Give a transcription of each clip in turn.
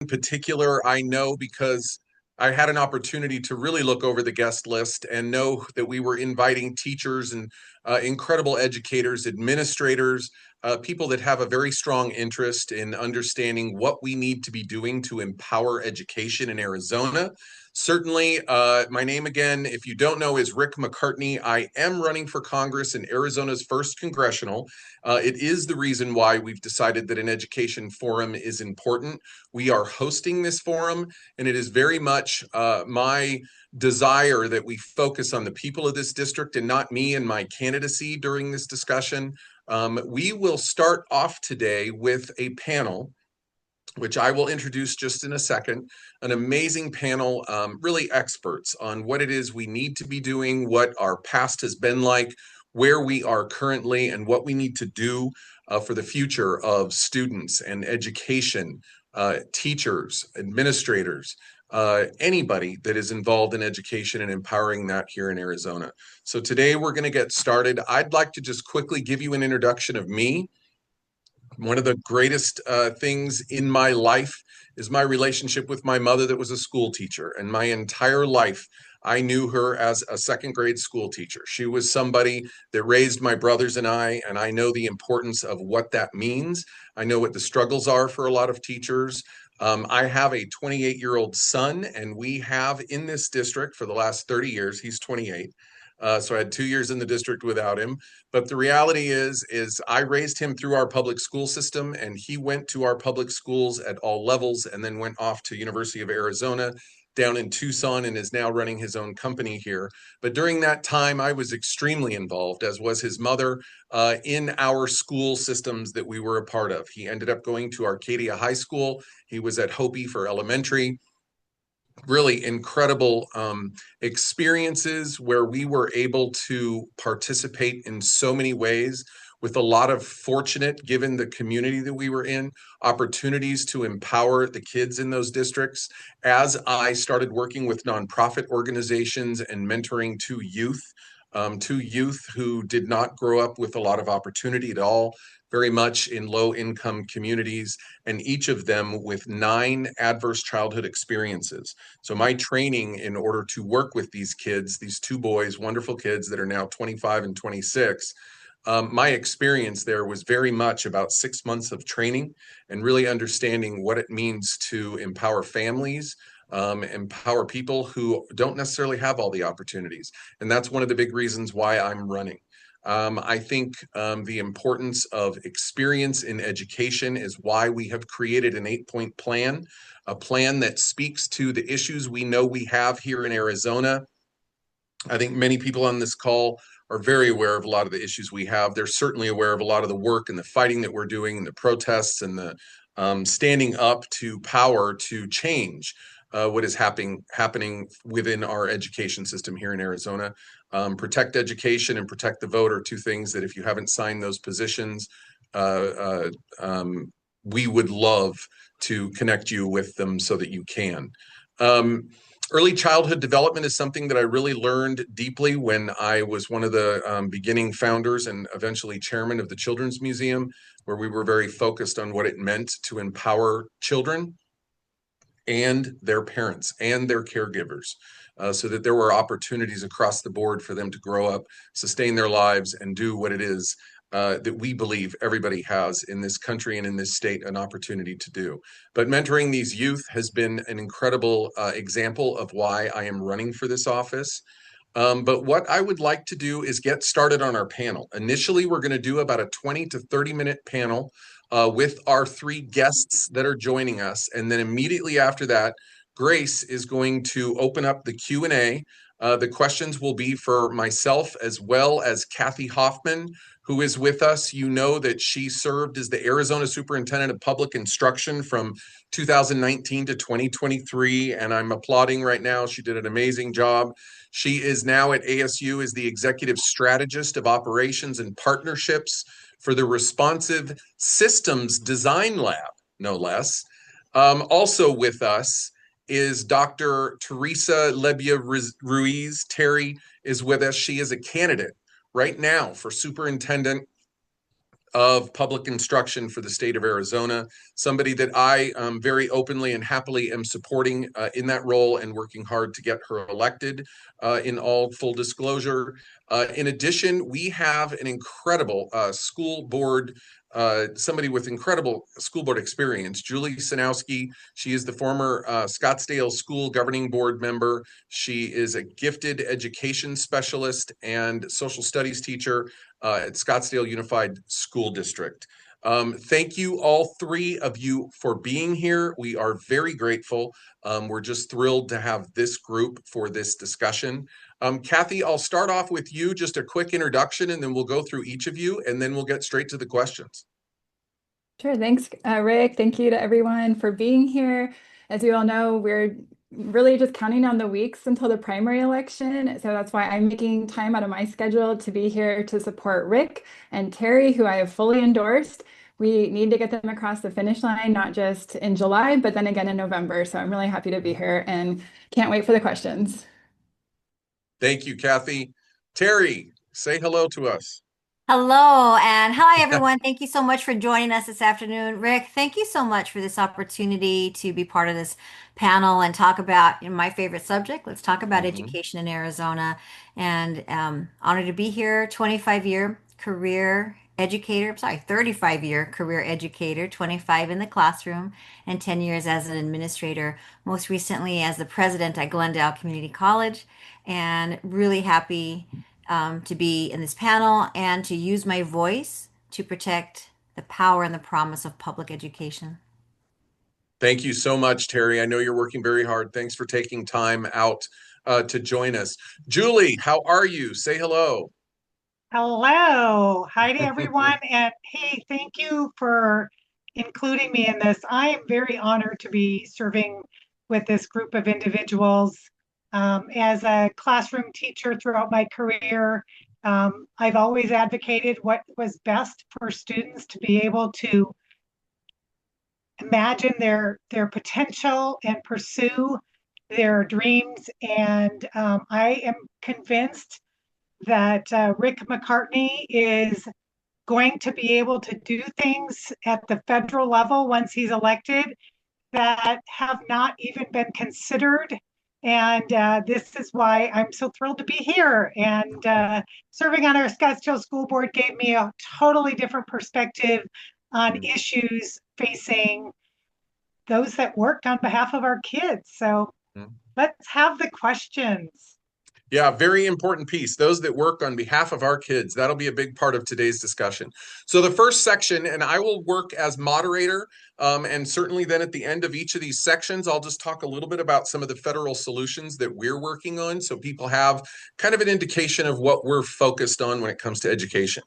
particular, I know because I had an opportunity to really look over the guest list and know that we were inviting teachers and incredible educators, administrators, people that have a very strong interest in understanding what we need to be doing to empower education in Arizona. Certainly, my name again, if you don't know, is Rick McCartney. I am running for Congress in Arizona's first congressional. It is the reason why we've decided that an education forum is important. We are hosting this forum, and it is very much my desire that we focus on the people of this district and not me and my candidacy during this discussion. We will start off today with a panel, which I will introduce just in a second, an amazing panel, really experts on what it is we need to be doing, what our past has been like, where we are currently, and what we need to do for the future of students and education, teachers, administrators, anybody that is involved in education and empowering that here in Arizona. So today we're going to get started. I'd like to just quickly give you an introduction of me. One of the greatest things in my life is my relationship with my mother that was a school teacher. And my entire life, I knew her as a second grade school teacher. She was somebody that raised my brothers and I know the importance of what that means. I know what the struggles are for a lot of teachers. I have a 28-year-old son, and we have in this district for the last 30 years, he's 28. So I had 2 years in the district without him. But the reality is I raised him through our public school system, and he went to our public schools at all levels and then went off to University of Arizona down in Tucson and is now running his own company here. But during that time, I was extremely involved, as was his mother, in our school systems that we were a part of. He ended up going to Arcadia High School. He was at Hopi for elementary. Really incredible experiences where we were able to participate in so many ways, with a lot of fortunate, given the community that we were in, opportunities to empower the kids in those districts. As I started working with nonprofit organizations and mentoring two youth who did not grow up with a lot of opportunity at all, very much in low income communities, and each of them with 9 adverse childhood experiences. So my training in order to work with these kids, these 2 boys, wonderful kids that are now 25 and 26, my experience there was very much about 6 months of training and really understanding what it means to empower families, empower people who don't necessarily have all the opportunities. And that's one of the big reasons why I'm running. I think the importance of experience in education is why we have created an 8-point plan, a plan that speaks to the issues we know we have here in Arizona. I think many people on this call are very aware of a lot of the issues we have. They're certainly aware of a lot of the work and the fighting that we're doing and the protests and the standing up to power to change what is happening within our education system here in Arizona. Protect education and protect the vote are 2 things that if you haven't signed those positions, we would love to connect you with them so that you can. Early childhood development is something that I really learned deeply when I was one of the beginning founders and eventually chairman of the Children's Museum, where we were very focused on what it meant to empower children and their parents and their caregivers, so that there were opportunities across the board for them to grow up, sustain their lives, and do what it is that we believe everybody has in this country and in this state an opportunity to do. But mentoring these youth has been an incredible example of why I am running for this office. But what I would like to do is get started on our panel. Initially, we're going to do about a 20 to 30-minute panel with our 3 guests that are joining us. And then immediately after that, Grace is going to open up the Q&A. The questions will be for myself as well as Kathy Hoffman, who is with us. You know that she served as the Arizona Superintendent of Public Instruction from 2019 to 2023, and I'm applauding right now. She did an amazing job. She is now at ASU as the Executive Strategist of Operations and Partnerships for the Responsive Systems Design Lab, no less. Also with us is Dr. Teresa Leyba Ruiz. Terry is with us. She is a candidate right now for Superintendent of public instruction for the state of Arizona, somebody that I very openly and happily am supporting in that role and working hard to get her elected in all full disclosure. In addition, we have an incredible school board somebody with incredible school board experience, Julie Cieniawski. She is the former Scottsdale School Governing Board member. She is a gifted education specialist and social studies teacher at Scottsdale Unified School District. Thank you, all three of you, for being here. We are very grateful. We're just thrilled to have this group for this discussion. Kathy, I'll start off with you, just a quick introduction, and then we'll go through each of you, and then we'll get straight to the questions. Sure. Thanks, Rick. Thank you to everyone for being here. As you all know, we're really just counting down the weeks until the primary election. So that's why I'm making time out of my schedule to be here to support Rick and Terry, who I have fully endorsed. We need to get them across the finish line, not just in July, but then again in November. So I'm really happy to be here and can't wait for the questions. Thank you, Kathy. Terry, say hello to us. Hello and hi everyone. Thank you so much for joining us this afternoon. Rick, thank you so much for this opportunity to be part of this panel and talk about my favorite subject. Let's talk about education in Arizona. And honored to be here, 25-year career educator, 35-year career educator, 25 in the classroom and 10 years as an administrator, most recently as the president at Glendale Community College, and really happy to be in this panel and to use my voice to protect the power and the promise of public education. Thank you so much, Terry. I know you're working very hard. Thanks for taking time out to join us. Julie, how are you? Say hello. Hello. Hi to everyone. And hey, thank you for including me in this. I am very honored to be serving with this group of individuals. As a classroom teacher throughout my career, I've always advocated what was best for students to be able to imagine their potential and pursue their dreams. And I am convinced that Rick McCartney is going to be able to do things at the federal level once he's elected that have not even been considered. And this is why I'm so thrilled to be here. And serving on our Scottsdale School Board gave me a totally different perspective on issues facing those that work on behalf of our kids. So let's have the questions. Yeah, very important piece. Those that work on behalf of our kids. That'll be a big part of today's discussion. So the first section, and I will work as moderator, and certainly then at the end of each of these sections, I'll just talk a little bit about some of the federal solutions that we're working on so people have kind of an indication of what we're focused on when it comes to education.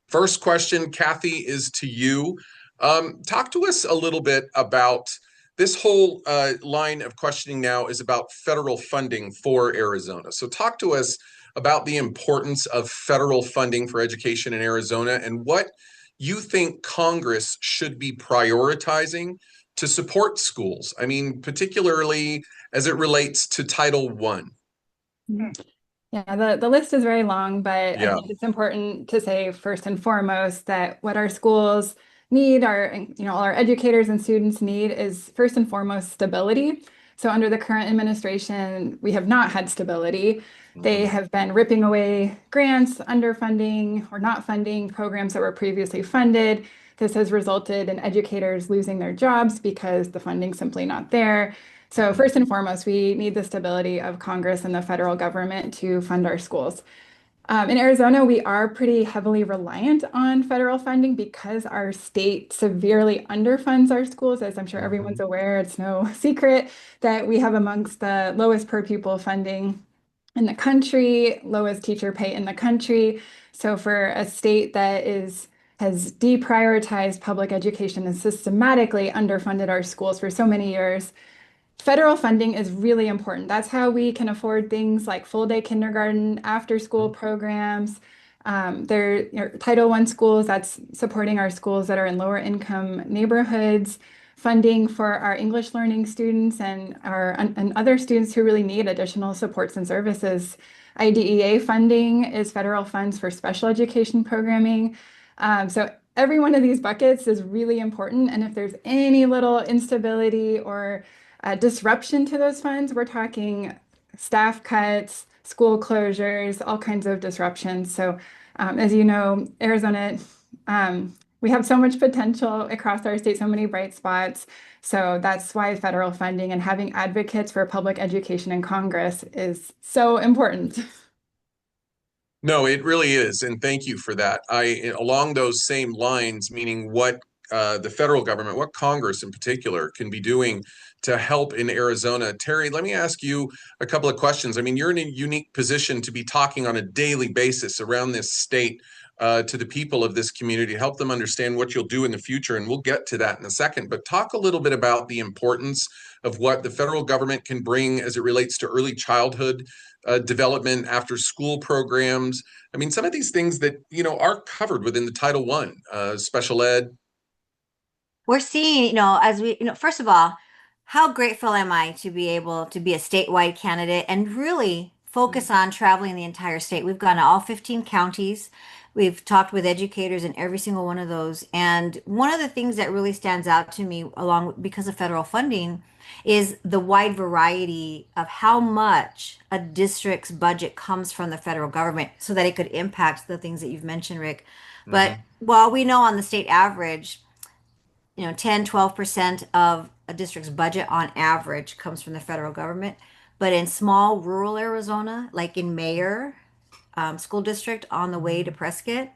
First question, Kathy, is to you. Talk to us a little bit about this whole line of questioning now is about federal funding for Arizona. So talk to us about the importance of federal funding for education in Arizona and what you think Congress should be prioritizing to support schools. I mean, particularly as it relates to Title I. Yeah, the list is very long, but I think it's important to say first and foremost that what our schools need, all our educators and students need is first and foremost stability. So under the current administration, we have not had stability. They have been ripping away grants, underfunding or not funding programs that were previously funded. This has resulted in educators losing their jobs because the funding's simply not there. So first and foremost, we need the stability of Congress and the federal government to fund our schools. In Arizona, we are pretty heavily reliant on federal funding because our state severely underfunds our schools. As I'm sure everyone's aware, it's no secret that we have amongst the lowest per pupil funding in the country, lowest teacher pay in the country. So for a state that has deprioritized public education and systematically underfunded our schools for so many years, federal funding is really important. That's how we can afford things like full-day kindergarten, after-school programs. There are Title I schools that's supporting our schools that are in lower income neighborhoods, funding for our English learning students and other students who really need additional supports and services IDEA funding is federal funds for special education programming. So every one of these buckets is really important. And if there's any little instability or disruption to those funds, we're talking staff cuts, school closures, all kinds of disruptions. So as you know, Arizona, we have so much potential across our state, so many bright spots. So that's why federal funding and having advocates for public education in Congress is so important. No, it really is. And thank you for that. Along those same lines, meaning what the federal government, what Congress in particular can be doing to help in Arizona. Terry, let me ask you a couple of questions. I mean, you're in a unique position to be talking on a daily basis around this state to the people of this community, help them understand what you'll do in the future. And we'll get to that in a second. But talk a little bit about the importance of what the federal government can bring as it relates to early childhood development, after school programs. I mean, some of these things that, are covered within the Title I, special ed. We're seeing, as we, first of all, how grateful am I to be able to be a statewide candidate and really focus on traveling the entire state. We've gone to all 15 counties. We've talked with educators in every single one of those. And one of the things that really stands out to me because of federal funding is the wide variety of how much a district's budget comes from the federal government so that it could impact the things that you've mentioned, Rick. But while we know on the state average, 10, 12% of a district's budget on average comes from the federal government. But in small rural Arizona, like in Mayer School District on the way to Prescott,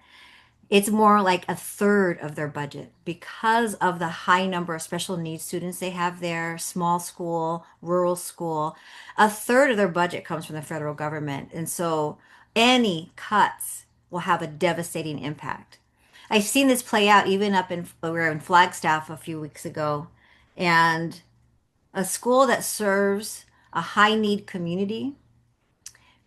it's more like a third of their budget because of the high number of special needs students they have there, small school, rural school. A third of their budget comes from the federal government. And so any cuts will have a devastating impact. I've seen this play out even we were in Flagstaff a few weeks ago, and a school that serves a high need community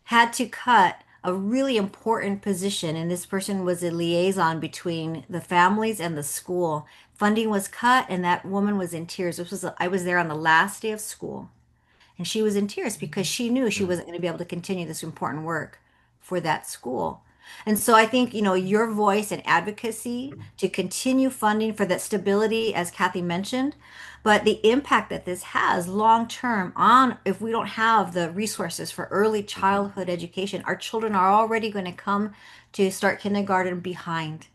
had to cut a really important position, and this person was a liaison between the families and the school. Funding was cut, and that woman was in tears. I was there on the last day of school, and she was in tears because she knew she wasn't going to be able to continue this important work for that school. And so I think, your voice and advocacy to continue funding for that stability, as Kathy mentioned, but the impact that this has long term on if we don't have the resources for early childhood education, our children are already going to come to start kindergarten behind,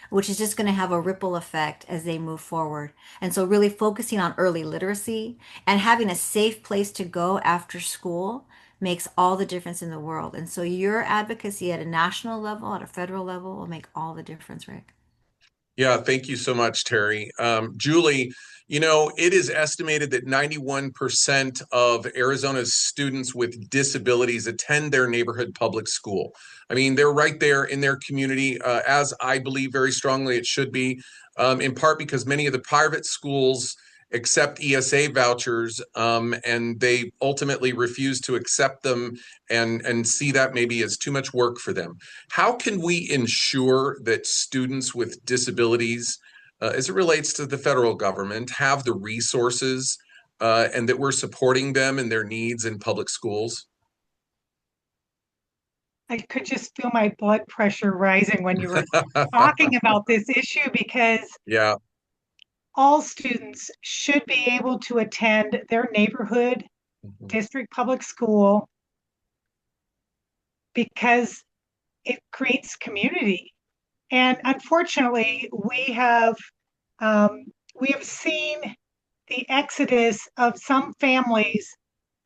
which is just going to have a ripple effect as they move forward. And so really focusing on early literacy and having a safe place to go after school makes all the difference in the world. And so your advocacy at a national level, at a federal level, will make all the difference, Rick. Yeah, thank you so much, Terry. Julie, it is estimated that 91% of Arizona's students with disabilities attend their neighborhood public school. I mean, they're right there in their community, as I believe very strongly it should be, in part because many of the private schools accept ESA vouchers, and they ultimately refuse to accept them and see that maybe as too much work for them. How can we ensure that students with disabilities, as it relates to the federal government, have the resources and that we're supporting them and their needs in public schools? I could just feel my blood pressure rising when you were talking about this issue because all students should be able to attend their neighborhood district public school because it creates community. And unfortunately, we have seen the exodus of some families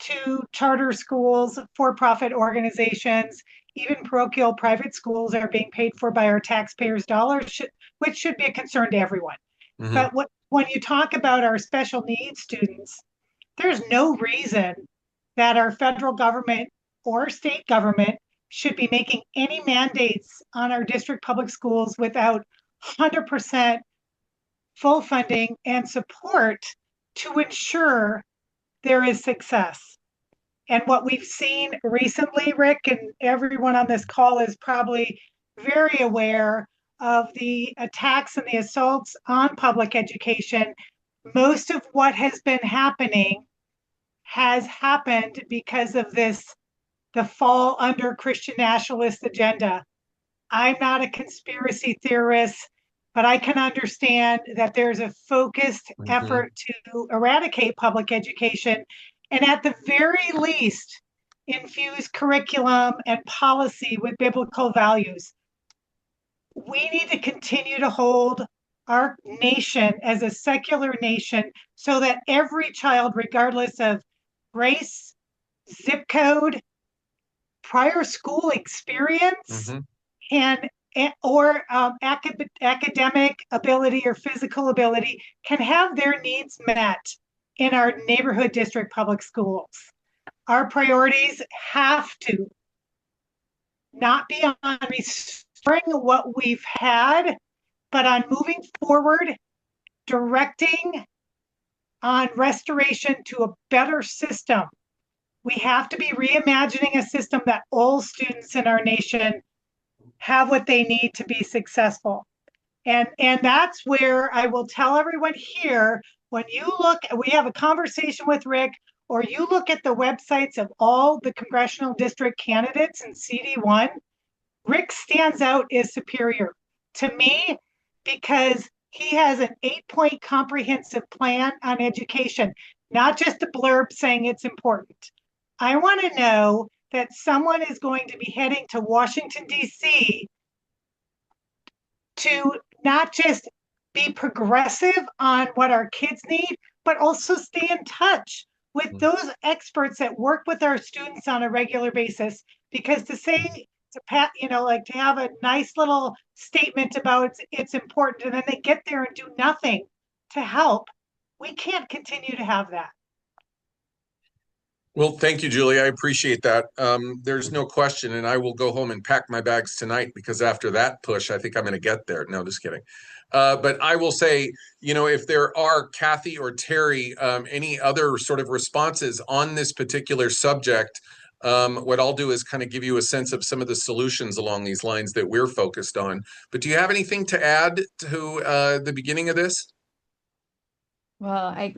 to charter schools, for-profit organizations, even parochial private schools are being paid for by our taxpayers' dollars, which should be a concern to everyone. But when you talk about our special needs students, there's no reason that our federal government or state government should be making any mandates on our district public schools without 100% full funding and support to ensure there is success. And what we've seen recently, Rick, and everyone on this call is probably very aware of the attacks and the assaults on public education. Most of what has been happening has happened because of this that fall under Christian nationalist agenda. I'm not a conspiracy theorist, but I can understand that there's a focused effort to eradicate public education and at the very least infuse curriculum and policy with biblical values. We need to continue to hold our nation as a secular nation so that every child, regardless of race, zip code, prior school experience, or academic ability or physical ability, can have their needs met in our neighborhood district public schools. Our priorities have to not be on restoring what we've had, but on moving forward, directing on restoration to a better system. We have to be reimagining a system that all students in our nation have what they need to be successful. And that's where I will tell everyone here, when you look, we have a conversation with Rick, or you look at the websites of all the congressional district candidates in CD1, Rick stands out as superior to me because he has an 8-point comprehensive plan on education, not just a blurb saying it's important. I want to know that someone is going to be heading to Washington, D.C. to not just be progressive on what our kids need, but also stay in touch with those experts that work with our students on a regular basis. Because to say, to have a nice little statement about it's important, and then they get there and do nothing to help, we can't continue to have that. Well, thank you, Julie. I appreciate that. There's no question, and I will go home and pack my bags tonight because after that push, I think I'm going to get there. No, just kidding. But I will say, if there are, Kathy or Terry, any other sort of responses on this particular subject, what I'll do is kind of give you a sense of some of the solutions along these lines that we're focused on. But do you have anything to add to the beginning of this? Well, I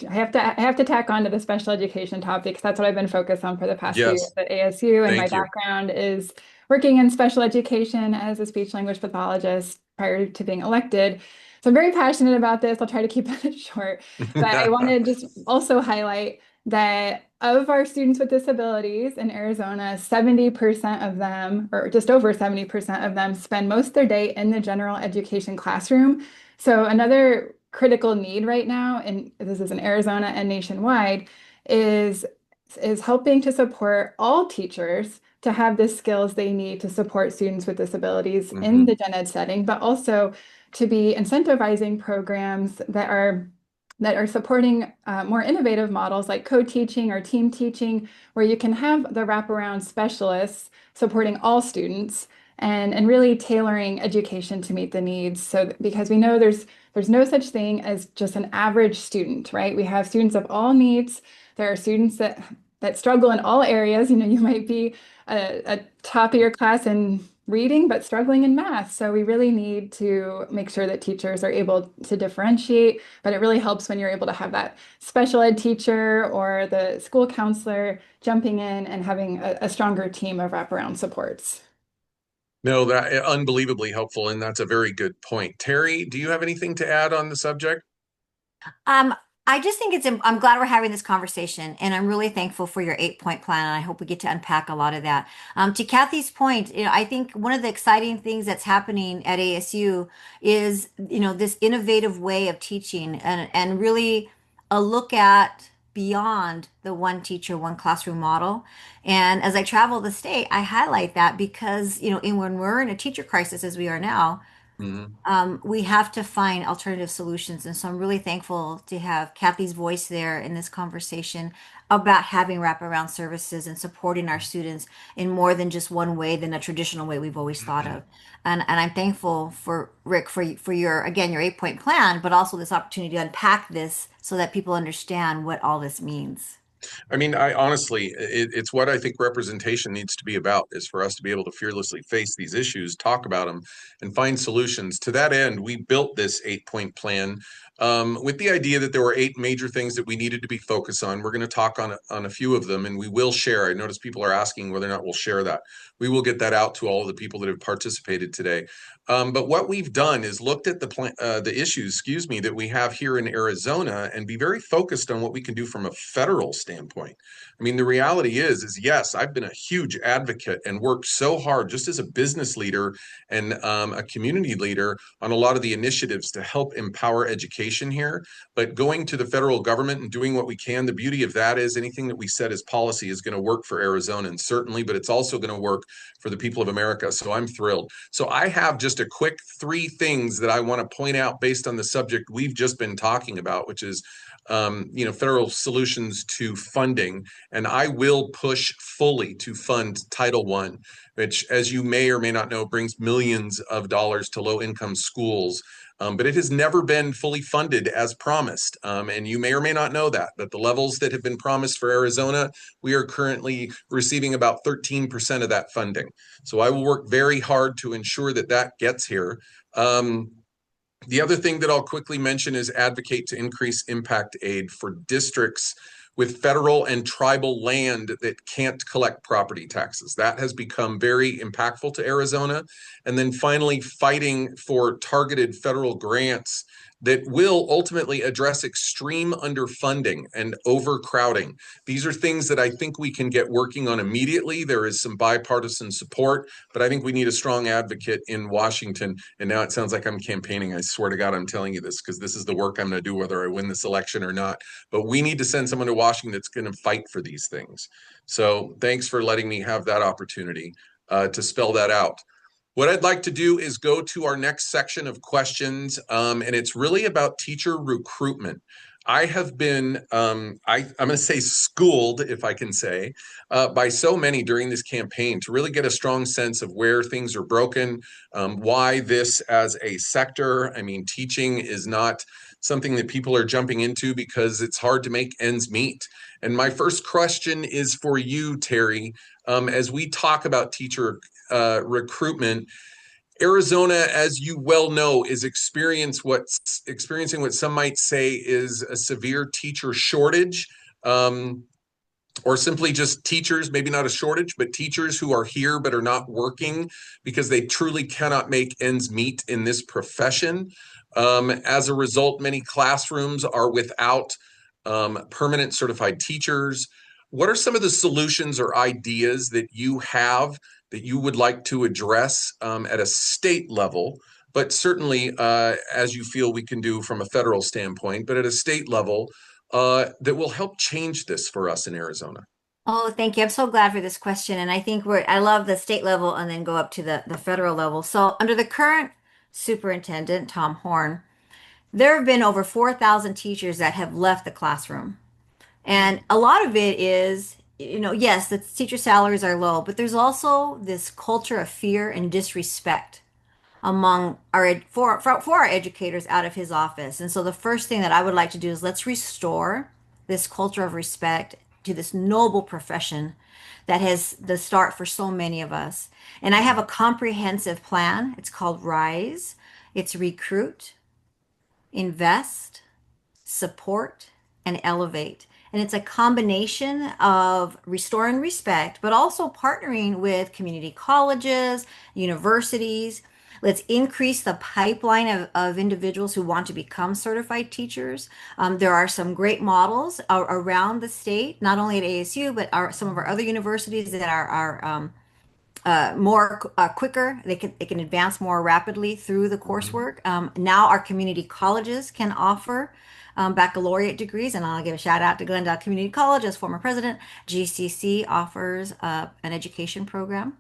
have to tack on to the special education topic because that's what I've been focused on for the past few years at ASU. And my background is working in special education as a speech language pathologist prior to being elected. So I'm very passionate about this. I'll try to keep it short. But I want to just also highlight that of our students with disabilities in Arizona, 70% of them, or just over 70% of them, spend most of their day in the general education classroom. So another critical need right now, and this is in Arizona and nationwide, is helping to support all teachers to have the skills they need to support students with disabilities in the gen ed setting, but also to be incentivizing programs that are supporting more innovative models like co-teaching or team teaching, where you can have the wraparound specialists supporting all students and really tailoring education to meet the needs. So because we know there's no such thing as just an average student, right? We have students of all needs. There are students that struggle in all areas. You might be a top of your class in reading, but struggling in math. So we really need to make sure that teachers are able to differentiate, but it really helps when you're able to have that special ed teacher or the school counselor jumping in and having a stronger team of wraparound supports. No, that unbelievably helpful, and that's a very good point. Terry, do you have anything to add on the subject? I just think I'm glad we're having this conversation, and I'm really thankful for your 8-point plan, and I hope we get to unpack a lot of that. To Kathy's point, I think one of the exciting things that's happening at ASU is, this innovative way of teaching and really a look at beyond the one teacher, one classroom model. And as I travel the state, I highlight that because, when we're in a teacher crisis as we are now, we have to find alternative solutions. And so I'm really thankful to have Kathy's voice there in this conversation about having wraparound services and supporting our students in more than just one way than a traditional way we've always thought of. And I'm thankful for Rick for your 8-point plan, but also this opportunity to unpack this so that people understand what all this means. I mean, I honestly, it's what I think representation needs to be about, is for us to be able to fearlessly face these issues, talk about them, and find solutions. To that end, we built this 8-point plan with the idea that there were 8 major things that we needed to be focused on. We're going to talk on a few of them, and we will share. I notice people are asking whether or not we'll share that. We will get that out to all of the people that have participated today. But what we've done is looked at the issues, that we have here in Arizona, and be very focused on what we can do from a federal standpoint. I mean, the reality is yes, I've been a huge advocate and worked so hard just as a business leader and a community leader on a lot of the initiatives to help empower education here. But going to the federal government and doing what we can, the beauty of that is anything that we set as policy is going to work for Arizonans, certainly, but it's also going to work for the people of America. So I'm thrilled. So I have just a quick 3 things that I want to point out based on the subject we've just been talking about, which is federal solutions to funding. And I will push fully to fund Title I, which, as you may or may not know, brings millions of dollars to low-income schools. But it has never been fully funded as promised. And you may or may not know that, but the levels that have been promised for Arizona, we are currently receiving about 13% of that funding. So I will work very hard to ensure that that gets here. The other thing that I'll quickly mention is advocate to increase impact aid for districts with federal and tribal land that can't collect property taxes. That has become very impactful to Arizona. And then finally, fighting for targeted federal grants that will ultimately address extreme underfunding and overcrowding. These are things that I think we can get working on immediately. There is some bipartisan support, but I think we need a strong advocate in Washington. And now it sounds like I'm campaigning. I swear to God, I'm telling you this because this is the work I'm going to do whether I win this election or not. But we need to send someone to Washington that's going to fight for these things. So thanks for letting me have that opportunity to spell that out. What I'd like to do is go to our next section of questions, and it's really about teacher recruitment. I have been, I'm going to say schooled, if I can say, by so many during this campaign to really get a strong sense of where things are broken, why this as a sector. I mean, teaching is not something that people are jumping into because it's hard to make ends meet. And my first question is for you, Terry. As we talk about teacher recruitment, Arizona, as you well know, is experiencing what some might say is a severe teacher shortage, or simply just teachers, maybe not a shortage, but teachers who are here but are not working because they truly cannot make ends meet in this profession. As a result, many classrooms are without permanent certified teachers. What are some of the solutions or ideas that you have that you would like to address at a state level, but certainly as you feel we can do from a federal standpoint, but at a state level that will help change this for us in Arizona? Oh, thank you. I'm so glad for this question. And I think I love the state level and then go up to the federal level. So under the current superintendent, Tom Horn, there have been over 4,000 teachers that have left the classroom. And a lot of it is, yes, the teacher salaries are low, but there's also this culture of fear and disrespect among for our educators out of his office. And so the first thing that I would like to do is let's restore this culture of respect to this noble profession that has the start for so many of us. And I have a comprehensive plan. It's called RISE. It's recruit, invest, support, and elevate. And it's a combination of restoring respect, but also partnering with community colleges, universities. Let's increase the pipeline of individuals who want to become certified teachers. There are some great models around the state, not only at ASU, but some of our other universities that are more quicker. They can advance more rapidly through the coursework. Now our community colleges can offer baccalaureate degrees, and I'll give a shout out to Glendale Community College as former president. GCC offers an education program.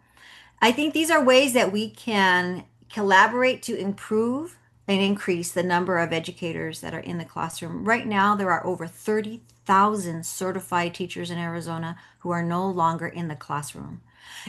I think these are ways that we can collaborate to improve and increase the number of educators that are in the classroom. Right now, there are over 30,000 certified teachers in Arizona who are no longer in the classroom.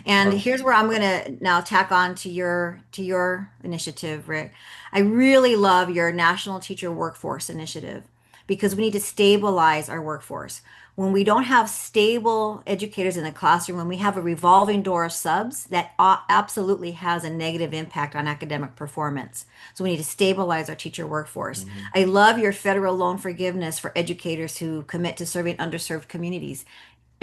And here's where I'm going to now tack on to your initiative, Rick. I really love your National Teacher Workforce Initiative because we need to stabilize our workforce. When we don't have stable educators in the classroom, when we have a revolving door of subs, that absolutely has a negative impact on academic performance. So we need to stabilize our teacher workforce. I love your federal loan forgiveness for educators who commit to serving underserved communities.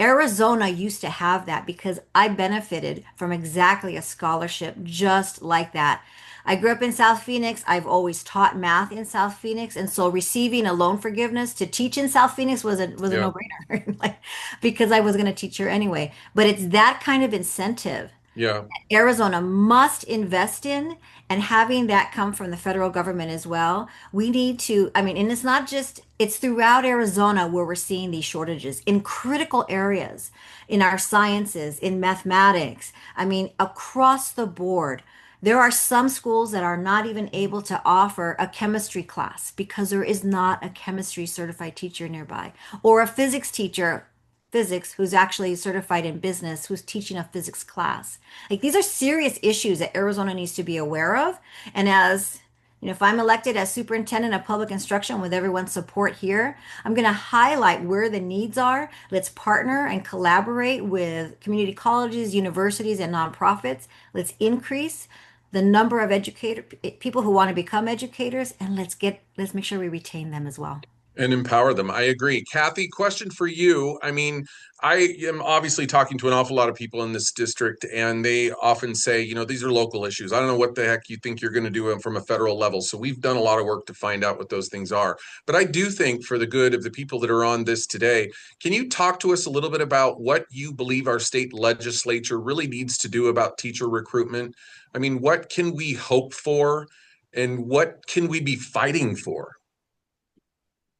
Arizona used to have that because I benefited from exactly a scholarship just like that. I grew up in South Phoenix. I've always taught math in South Phoenix, and so receiving a loan forgiveness to teach in South Phoenix was a Yeah. no-brainer, like, because I was going to teach here anyway. But it's that kind of incentive Yeah. Arizona must invest in, and having that come from the federal government as well. We need to, I mean, and it's not just, it's throughout Arizona where we're seeing these shortages in critical areas, in our sciences, in mathematics. I mean, across the board. There are some schools that are not even able to offer a chemistry class because there is not a chemistry certified teacher nearby, or a physics teacher, physics, who's actually certified in business, who's teaching a physics class. Like, these are serious issues that Arizona needs to be aware of. And as you know, if I'm elected as superintendent of public instruction with everyone's support here, I'm going to highlight where the needs are. Let's partner and collaborate with community colleges, universities, and nonprofits. Let's increase the number of people who want to become educators, and let's make sure we retain them as well. And empower them. I agree. Kathy, question for you. I mean, I am obviously talking to an awful lot of people in this district, and they often say, you know, these are local issues. I don't know what the heck you think you're going to do from a federal level. So we've done a lot of work to find out what those things are. But I do think, for the good of the people that are on this today, can you talk to us a little bit about what you believe our state legislature really needs to do about teacher recruitment? I mean, what can we hope for, and what can we be fighting for?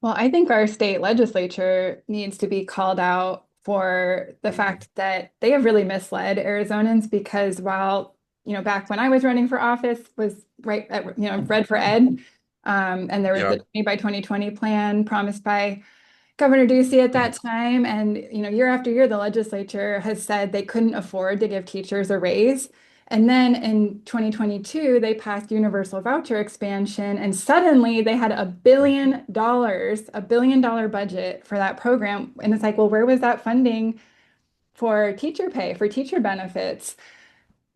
Well, I think our state legislature needs to be called out for the fact that they have really misled Arizonans, because while, back when I was running for office was right at, Red for Ed, and there was the 20 by 2020 plan promised by Governor Ducey at that time. And, year after year, the legislature has said they couldn't afford to give teachers a raise. And then in 2022, they passed universal voucher expansion, and suddenly they had $1 billion budget for that program. And it's like, well, where was that funding for teacher pay, for teacher benefits?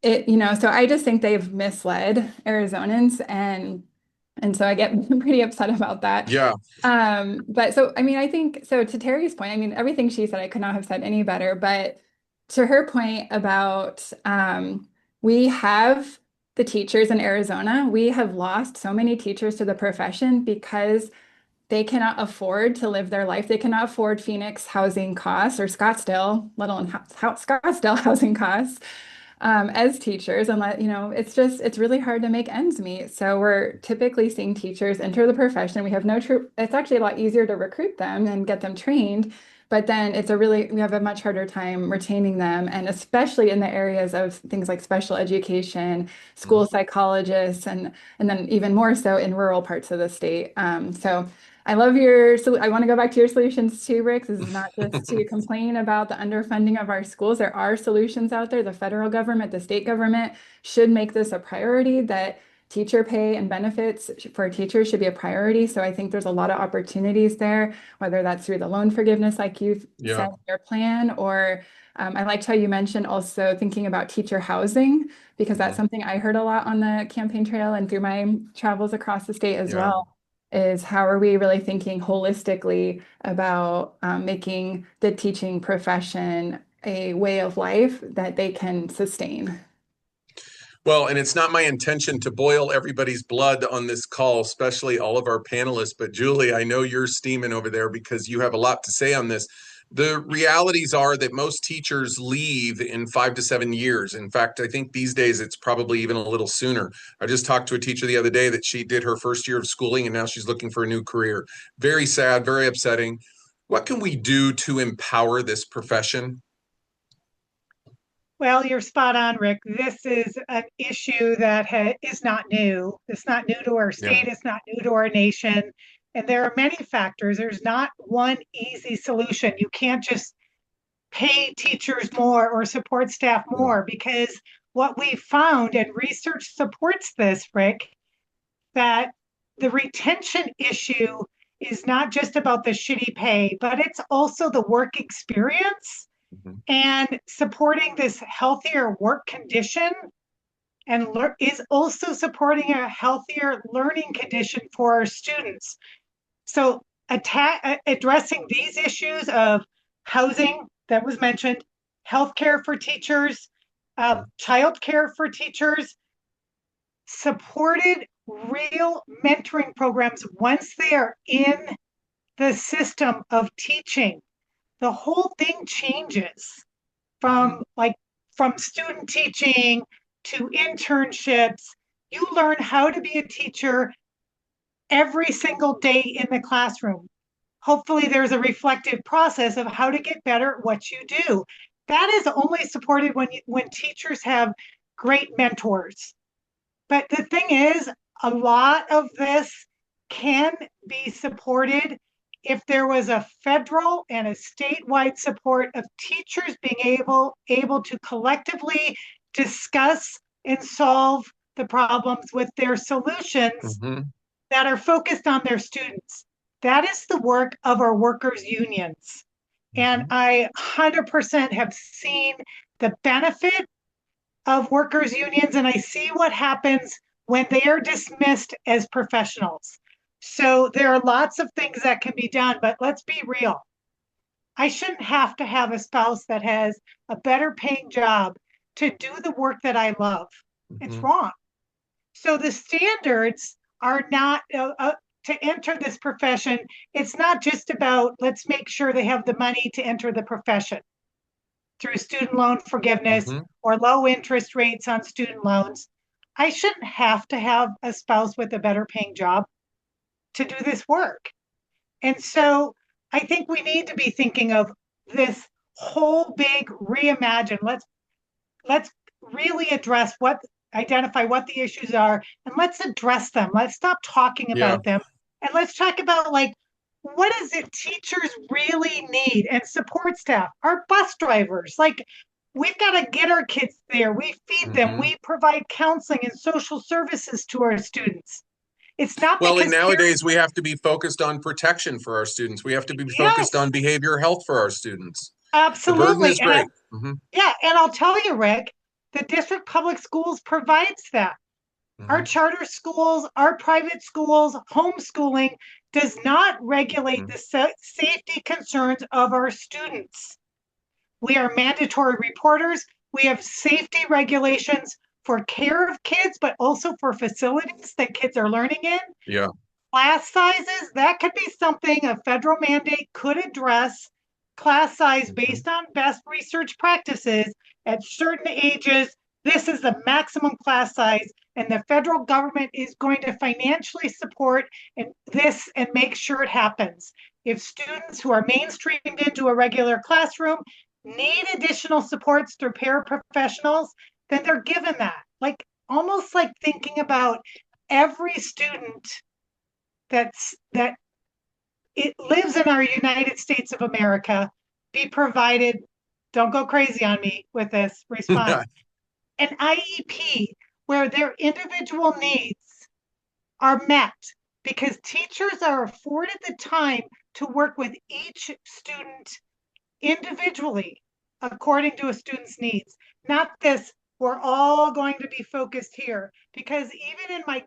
So I just think they've misled Arizonans, and so I get pretty upset about that. Yeah. But so, I mean, I think, so to Terry's point, I mean, everything she said, I could not have said any better, but to her point about, we have the teachers in Arizona. We have lost so many teachers to the profession because they cannot afford to live their life. They cannot afford Phoenix housing costs, or Scottsdale, let alone Scottsdale housing costs, as teachers. And it's really hard to make ends meet. So we're typically seeing teachers enter the profession. We have it's actually a lot easier to recruit them and get them trained. But then we have a much harder time retaining them, and especially in the areas of things like special education, school psychologists, and then even more so in rural parts of the state. So I love I want to go back to your solutions too, Rick. This is not just to complain about the underfunding of our schools. There are solutions out there. The federal government, the state government should make this a priority, that teacher pay and benefits for teachers should be a priority. So I think there's a lot of opportunities there, whether that's through the loan forgiveness, like you've said in your plan, or I liked how you mentioned also thinking about teacher housing, because that's something I heard a lot on the campaign trail and through my travels across the state as well, is how are we really thinking holistically about making the teaching profession a way of life that they can sustain. Well, and it's not my intention to boil everybody's blood on this call, especially all of our panelists. But Julie, I know you're steaming over there because you have a lot to say on this. The realities are that most teachers leave in 5 to 7 years. In fact, I think these days it's probably even a little sooner. I just talked to a teacher the other day that she did her first year of schooling and now she's looking for a new career. Very sad, very upsetting. What can we do to empower this profession? Well, you're spot on, Rick. This is an issue that is not new. It's not new to our state. It's not new to our nation. And there are many factors. There's not one easy solution. You can't just pay teachers more or support staff more, because what we found, and research supports this, Rick, that the retention issue is not just about the shitty pay, but it's also the work experience and supporting this healthier work condition, and is also supporting a healthier learning condition for our students. So addressing these issues of housing that was mentioned, healthcare for teachers, childcare for teachers, supported real mentoring programs once they are in the system of teaching. The whole thing changes from student teaching to internships. You learn how to be a teacher every single day in the classroom. Hopefully there's a reflective process of how to get better at what you do. That is only supported when teachers have great mentors. But the thing is, a lot of this can be supported if there was a federal and a statewide support of teachers being able to collectively discuss and solve the problems with their solutions that are focused on their students. That is the work of our workers' unions. And I 100% have seen the benefit of workers' unions, and I see what happens when they are dismissed as professionals. So there are lots of things that can be done, but let's be real. I shouldn't have to have a spouse that has a better paying job to do the work that I love. It's wrong. So the standards are not to enter this profession. It's not just about let's make sure they have the money to enter the profession through student loan forgiveness or low interest rates on student loans. I shouldn't have to have a spouse with a better paying job to do this work. And so I think we need to be thinking of this whole big reimagine. Let's really identify what the issues are, and let's address them. Let's stop talking about them. And let's talk about what is it teachers really need, and support staff, our bus drivers. We've got to get our kids there. We feed them. We provide counseling and social services to our students. It's not and nowadays we have to be focused on protection for our students. We have to be focused on behavioral health for our students. Absolutely. The burden is great. Yeah, and I'll tell you, Rick, the district public schools provides that. Our charter schools, our private schools, homeschooling does not regulate the safety concerns of our students. We are mandatory reporters. We have safety regulations for care of kids, but also for facilities that kids are learning in. Yeah. Class sizes, that could be something a federal mandate could address. Class size based on best research practices at certain ages. This is the maximum class size, and the federal government is going to financially support this and make sure it happens. If students who are mainstreamed into a regular classroom need additional supports through paraprofessionals, then they're given that. Almost like thinking about every student that it lives in our United States of America be provided, don't go crazy on me with this response, an IEP where their individual needs are met, because teachers are afforded the time to work with each student individually according to a student's needs. Not this, we're all going to be focused here, because even in my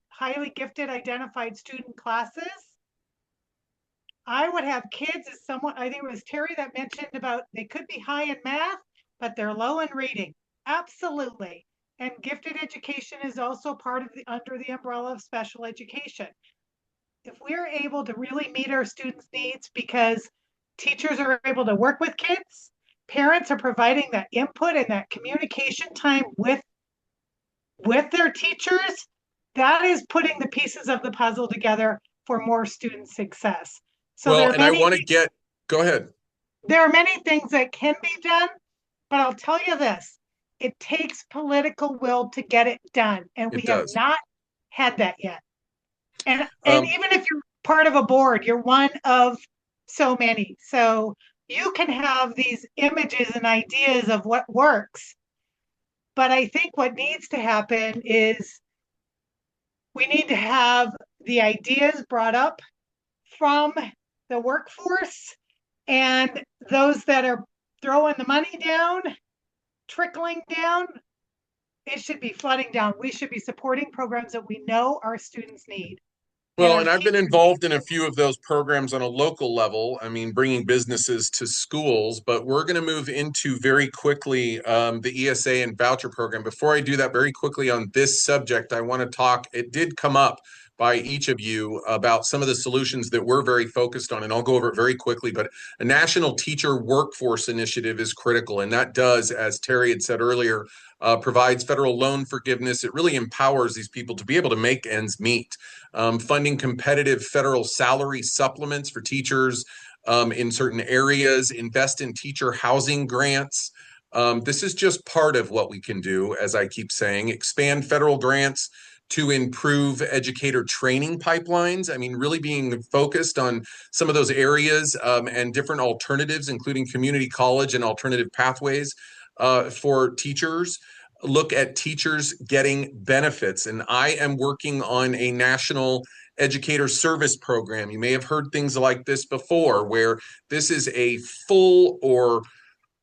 highly gifted identified student classes, I would have kids as someone, I think it was Terry that mentioned about they could be high in math, but they're low in reading. Absolutely. And gifted education is also part of under the umbrella of special education. If we're able to really meet our students' needs, because teachers are able to work with kids, parents are providing that input and that communication time with their teachers, that is putting the pieces of the puzzle together for more student success. So go ahead. There are many things that can be done, but I'll tell you this, it takes political will to get it done. And we have not had that yet. And even if you're part of a board, you're one of so many. So you can have these images and ideas of what works. But I think what needs to happen is we need to have the ideas brought up from the workforce, and those that are throwing the money down, trickling down, it should be flooding down. We should be supporting programs that we know our students need. Well, and I've been involved in a few of those programs on a local level. I mean, bringing businesses to schools, but we're going to move into very quickly the ESA and voucher program. Before I do that, very quickly on this subject, I want to talk. It did come up by each of you about some of the solutions that we're very focused on, and I'll go over it very quickly. But a national teacher workforce initiative is critical, and that does, as Terry had said earlier, provides federal loan forgiveness. It really empowers these people to be able to make ends meet. Funding competitive federal salary supplements for teachers in certain areas, invest in teacher housing grants. This is just part of what we can do, as I keep saying, expand federal grants to improve educator training pipelines. I mean, really being focused on some of those areas and different alternatives, including community college and alternative pathways for teachers. Look at teachers getting benefits. And I am working on a national educator service program. You may have heard things like this before, where this is a full or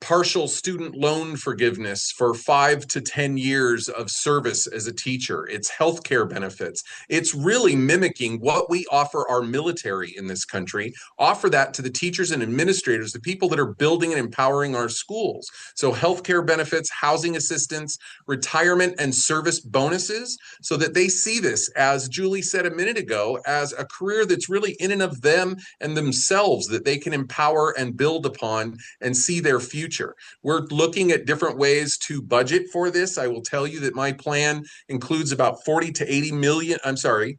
partial student loan forgiveness for 5 to 10 years of service as a teacher. It's healthcare benefits. It's really mimicking what we offer our military in this country, offer that to the teachers and administrators, the people that are building and empowering our schools. So healthcare benefits, housing assistance, retirement and service bonuses, so that they see this, as Julie said a minute ago, as a career that's really in and of them and themselves, that they can empower and build upon and see their future. We're looking at different ways to budget for this. I will tell you that my plan includes about 40 to 80 million, I'm sorry,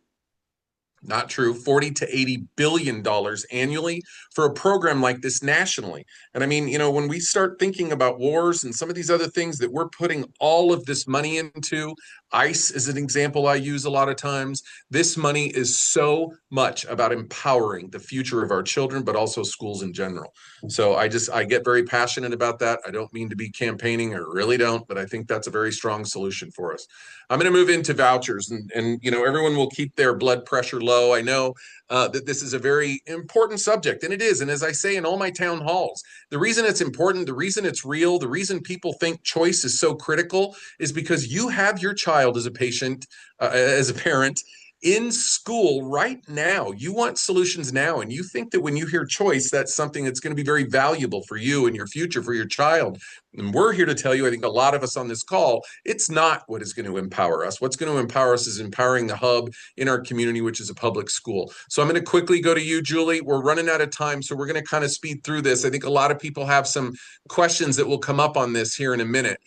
not true, 40 to 80 billion dollars annually for a program like this nationally. And I mean, you know, when we start thinking about wars and some of these other things that we're putting all of this money into, ICE is an example I use a lot of times. This money is so much about empowering the future of our children, but also schools in general. So I get very passionate about that. I don't mean to be campaigning, I really don't, but I think that's a very strong solution for us. I'm going to move into vouchers, and you know, everyone will keep their blood pressure low. I know that this is a very important subject, and it is. And as I say in all my town halls, the reason it's important, the reason it's real, the reason people think choice is so critical is because you have your child as a patient, as a parent, in school right now. You want solutions now, and you think that when you hear choice, that's something that's going to be very valuable for you and your future, for your child. And we're here to tell you, I think a lot of us on this call, it's not what is going to empower us. What's going to empower us is empowering the hub in our community, which is a public school. So I'm going to quickly go to you, Julie. We're running out of time, so we're going to kind of speed through this. I think a lot of people have some questions that will come up on this here in a minute.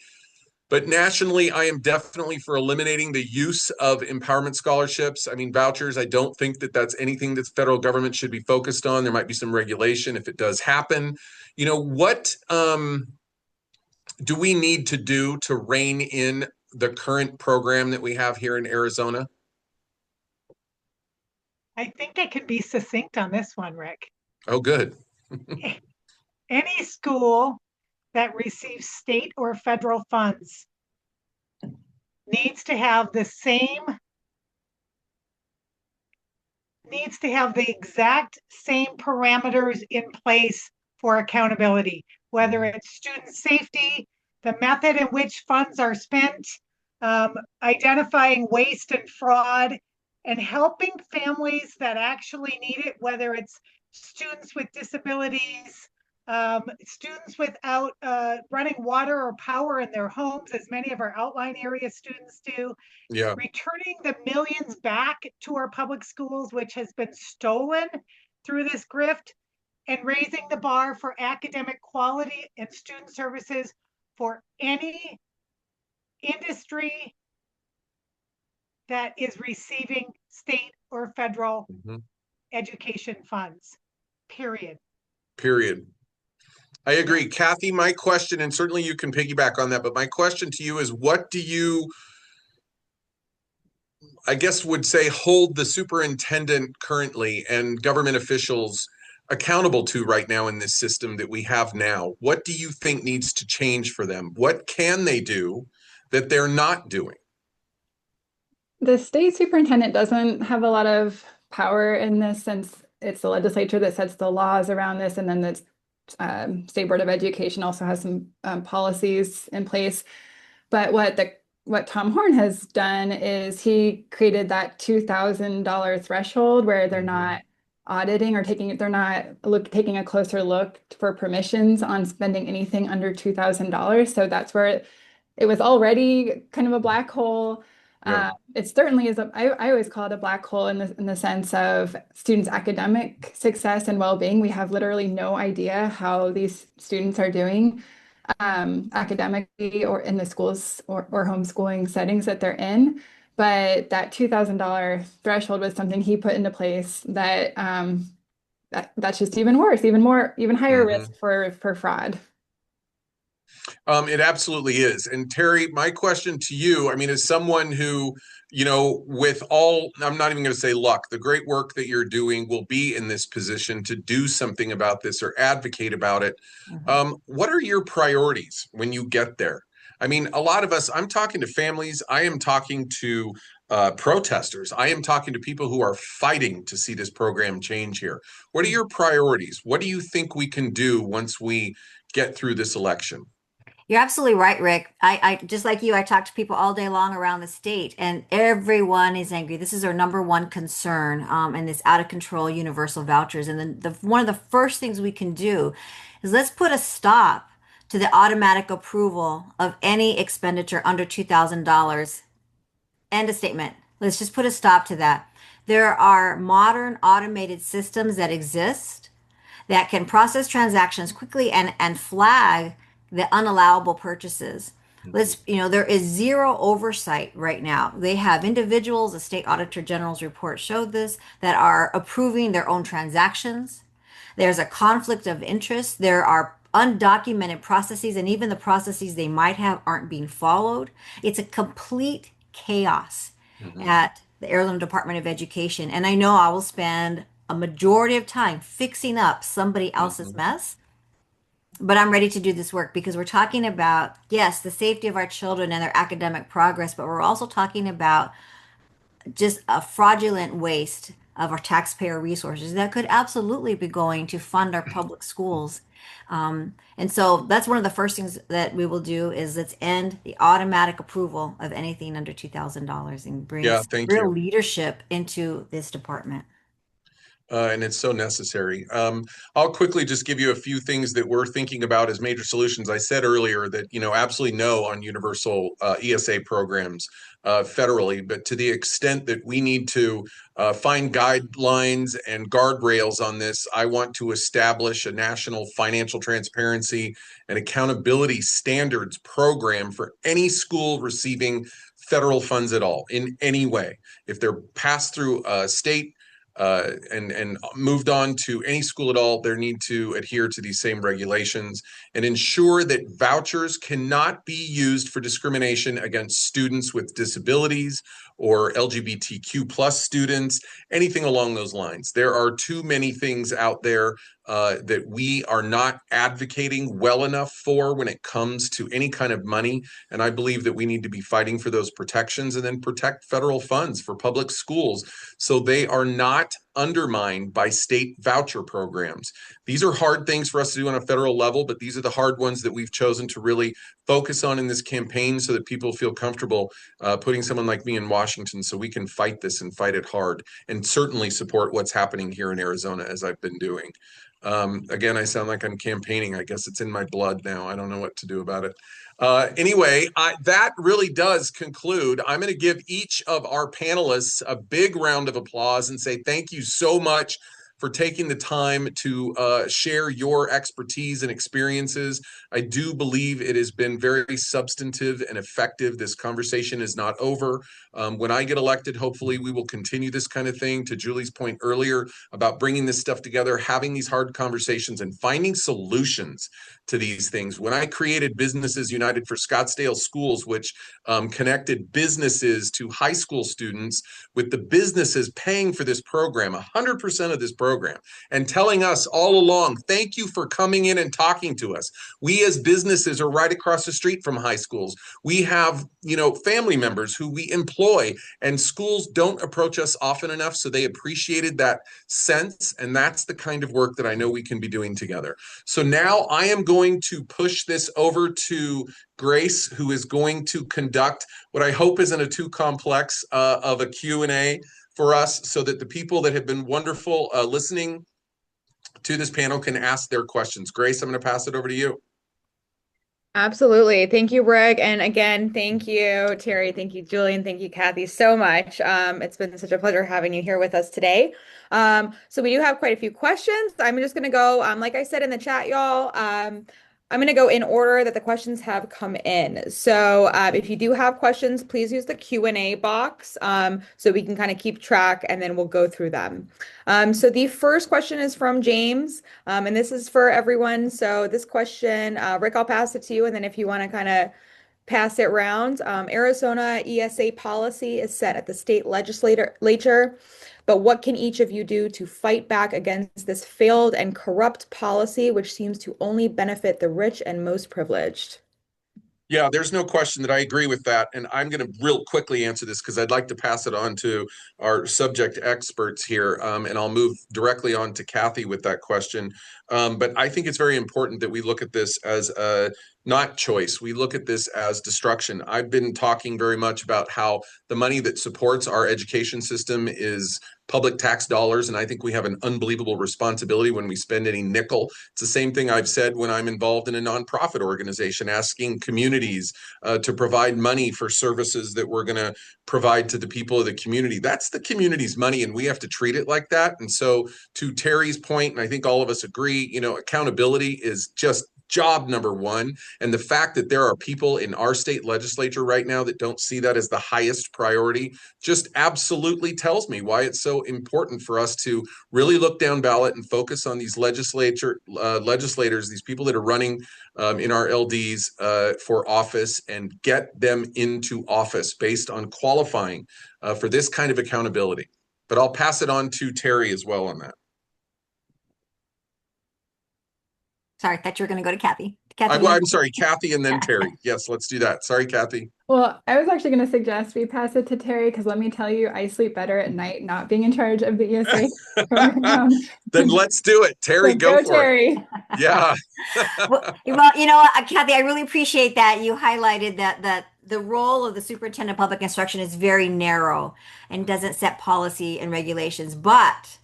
But nationally, I am definitely for eliminating the use of empowerment scholarships. I mean, vouchers, I don't think that that's anything that the federal government should be focused on. There might be some regulation if it does happen. You know, what do we need to do to rein in the current program that we have here in Arizona? I think I can be succinct on this one, Rick. Oh, good. Any school that receives state or federal funds needs to have the exact same parameters in place for accountability, whether it's student safety, the method in which funds are spent, identifying waste and fraud, and helping families that actually need it, whether it's students with disabilities, students without running water or power in their homes, as many of our outlying area students do. Yeah. Returning the millions back to our public schools, which has been stolen through this grift, and raising the bar for academic quality and student services for any industry that is receiving state or federal education funds, period. I agree. Kathy, my question, and certainly you can piggyback on that, but my question to you is, what do you, I guess, would say hold the superintendent currently and government officials accountable to right now in this system that we have now? What do you think needs to change for them? What can they do that they're not doing? The state superintendent doesn't have a lot of power in this, since it's the legislature that sets the laws around this, and then the State Board of Education also has some policies in place. But what Tom Horn has done is he created that $2,000 threshold where they're not auditing or they're not taking a closer look for permissions on spending anything under $2,000. So that's where it was already kind of a black hole. Yeah. It certainly is. I always call it a black hole in the sense of students' academic success and well-being. We have literally no idea how these students are doing academically or in the schools or homeschooling settings that they're in. But that $2,000 threshold was something he put into place that that's just even worse, even higher risk for fraud. It absolutely is. And Terry, my question to you, I mean, as someone who, with all, I'm not even going to say luck, the great work that you're doing will be in this position to do something about this or advocate about it. What are your priorities when you get there? I mean, a lot of us, I'm talking to families, I am talking to protesters, I am talking to people who are fighting to see this program change here. What are your priorities? What do you think we can do once we get through this election? You're absolutely right, Rick. I just like you, I talk to people all day long around the state, and everyone is angry. This is our number one concern, and this out of control universal vouchers. And then one of the first things we can do is let's put a stop to the automatic approval of any expenditure under $2,000. End of statement. Let's just put a stop to that. There are modern automated systems that exist that can process transactions quickly and flag the unallowable purchases. There is zero oversight right now. They have individuals, the state auditor general's report showed this, that are approving their own transactions. There's a conflict of interest. There are undocumented processes, and even the processes they might have aren't being followed. It's a complete chaos at the Arizona Department of Education. And I know I will spend a majority of time fixing up somebody else's mess. But I'm ready to do this work because we're talking about, yes, the safety of our children and their academic progress, but we're also talking about just a fraudulent waste of our taxpayer resources that could absolutely be going to fund our public schools. And so that's one of the first things that we will do is let's end the automatic approval of anything under $2,000 and bring real leadership into this department. And it's so necessary. I'll quickly just give you a few things that we're thinking about as major solutions. I said earlier that, absolutely no on universal ESA programs federally, but to the extent that we need to find guidelines and guardrails on this, I want to establish a national financial transparency and accountability standards program for any school receiving federal funds at all in any way. If they're passed through a state and moved on to any school at all, there need to adhere to these same regulations and ensure that vouchers cannot be used for discrimination against students with disabilities or LGBTQ plus students, anything along those lines. There are too many things out there that we are not advocating well enough for when it comes to any kind of money. And I believe that we need to be fighting for those protections and then protect federal funds for public schools so they are not undermined by state voucher programs. These are hard things for us to do on a federal level, but these are the hard ones that we've chosen to really focus on in this campaign so that people feel comfortable putting someone like me in Washington so we can fight this and fight it hard and certainly support what's happening here in Arizona as I've been doing. Again, I sound like I'm campaigning. I guess it's in my blood now. I don't know what to do about it. Anyway, that really does conclude. I'm going to give each of our panelists a big round of applause and say thank you so much for taking the time to share your expertise and experiences. I do believe it has been very substantive and effective. This conversation is not over. When I get elected, hopefully we will continue this kind of thing. To Julie's point earlier about bringing this stuff together, having these hard conversations and finding solutions to these things. When I created Businesses United for Scottsdale Schools, which connected businesses to high school students with the businesses paying for this program, 100% of this program program and telling us all along, thank you for coming in and talking to us. We as businesses are right across the street from high schools. We have, family members who we employ, and schools don't approach us often enough. So they appreciated that sense. And that's the kind of work that I know we can be doing together. So now I am going to push this over to Grace, who is going to conduct what I hope isn't a too complex of a Q&A for us, so that the people that have been wonderful listening to this panel can ask their questions. Grace, I'm going to pass it over to you. Absolutely. Thank you, Rick. And again, thank you, Terry. Thank you, Julie. And thank you, Kathy, so much. It's been such a pleasure having you here with us today. So we do have quite a few questions. I'm just going to go, like I said in the chat, y'all, I'm going to go in order that the questions have come in. So if you do have questions, please use the Q&A box so we can kind of keep track, and then we'll go through them. So the first question is from James, and this is for everyone. So this question, Rick, I'll pass it to you, and then if you want to kind of pass it around. Arizona ESA policy is set at the state legislature, but what can each of you do to fight back against this failed and corrupt policy, which seems to only benefit the rich and most privileged? Yeah, there's no question that I agree with that. And I'm going to real quickly answer this because I'd like to pass it on to our subject experts here. And I'll move directly on to Kathy with that question. But I think it's very important that we look at this as not choice. We look at this as destruction. I've been talking very much about how the money that supports our education system is public tax dollars. And I think we have an unbelievable responsibility when we spend any nickel. It's the same thing I've said when I'm involved in a nonprofit organization, asking communities to provide money for services that we're going to provide to the people of the community. That's the community's money, and we have to treat it like that. And so to Terry's point, and I think all of us agree, accountability is just job number one. And the fact that there are people in our state legislature right now that don't see that as the highest priority just absolutely tells me why it's so important for us to really look down ballot and focus on these legislators, these people that are running in our LDs for office, and get them into office based on qualifying for this kind of accountability. But I'll pass it on to Terry as well on that. Sorry, I thought you were going to go to Kathy. I'm sorry, Kathy, and then Terry. Yes, let's do that. Sorry, Kathy. Well, I was actually going to suggest we pass it to Terry, because let me tell you, I sleep better at night not being in charge of the ESA program. Then let's do it. Terry, So go for Terry. it. Yeah. well, Kathy, I really appreciate that. You highlighted that the role of the superintendent of public instruction is very narrow and doesn't set policy and regulations, but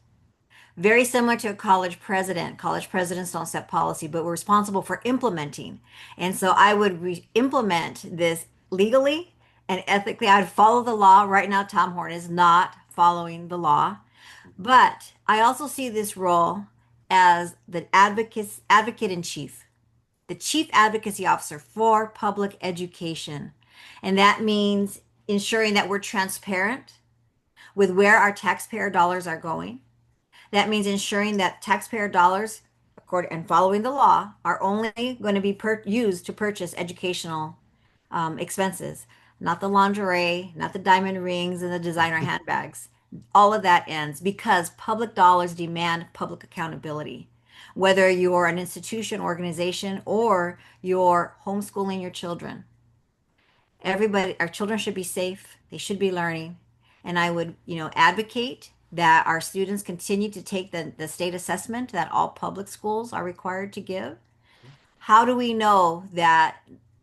very similar to a college president. College presidents don't set policy, but we're responsible for implementing. And so I would implement this legally and ethically. I'd follow the law. Right now, Tom Horn is not following the law. But I also see this role as the advocate in chief, the chief advocacy officer for public education. And that means ensuring that we're transparent with where our taxpayer dollars are going. That means ensuring that taxpayer dollars, according and following the law, are only going to be used to purchase educational expenses, not the lingerie, not the diamond rings and the designer handbags. All of that ends because public dollars demand public accountability. Whether you're an institution, organization, or you're homeschooling your children, our children should be safe. They should be learning. And I would, advocate that our students continue to take the state assessment that all public schools are required to give. How do we know that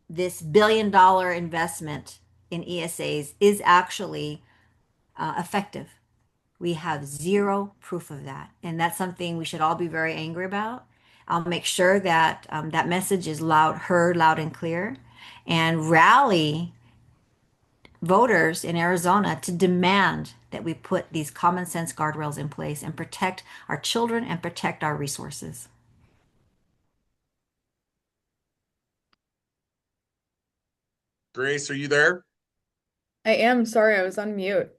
this $1 billion investment in ESAs is actually effective? We have zero proof of that. And that's something we should all be very angry about. I'll make sure that that message is heard loud and clear, and rally voters in Arizona to demand that we put these common sense guardrails in place and protect our children and protect our resources. Grace, are you there? I am. Sorry, I was on mute.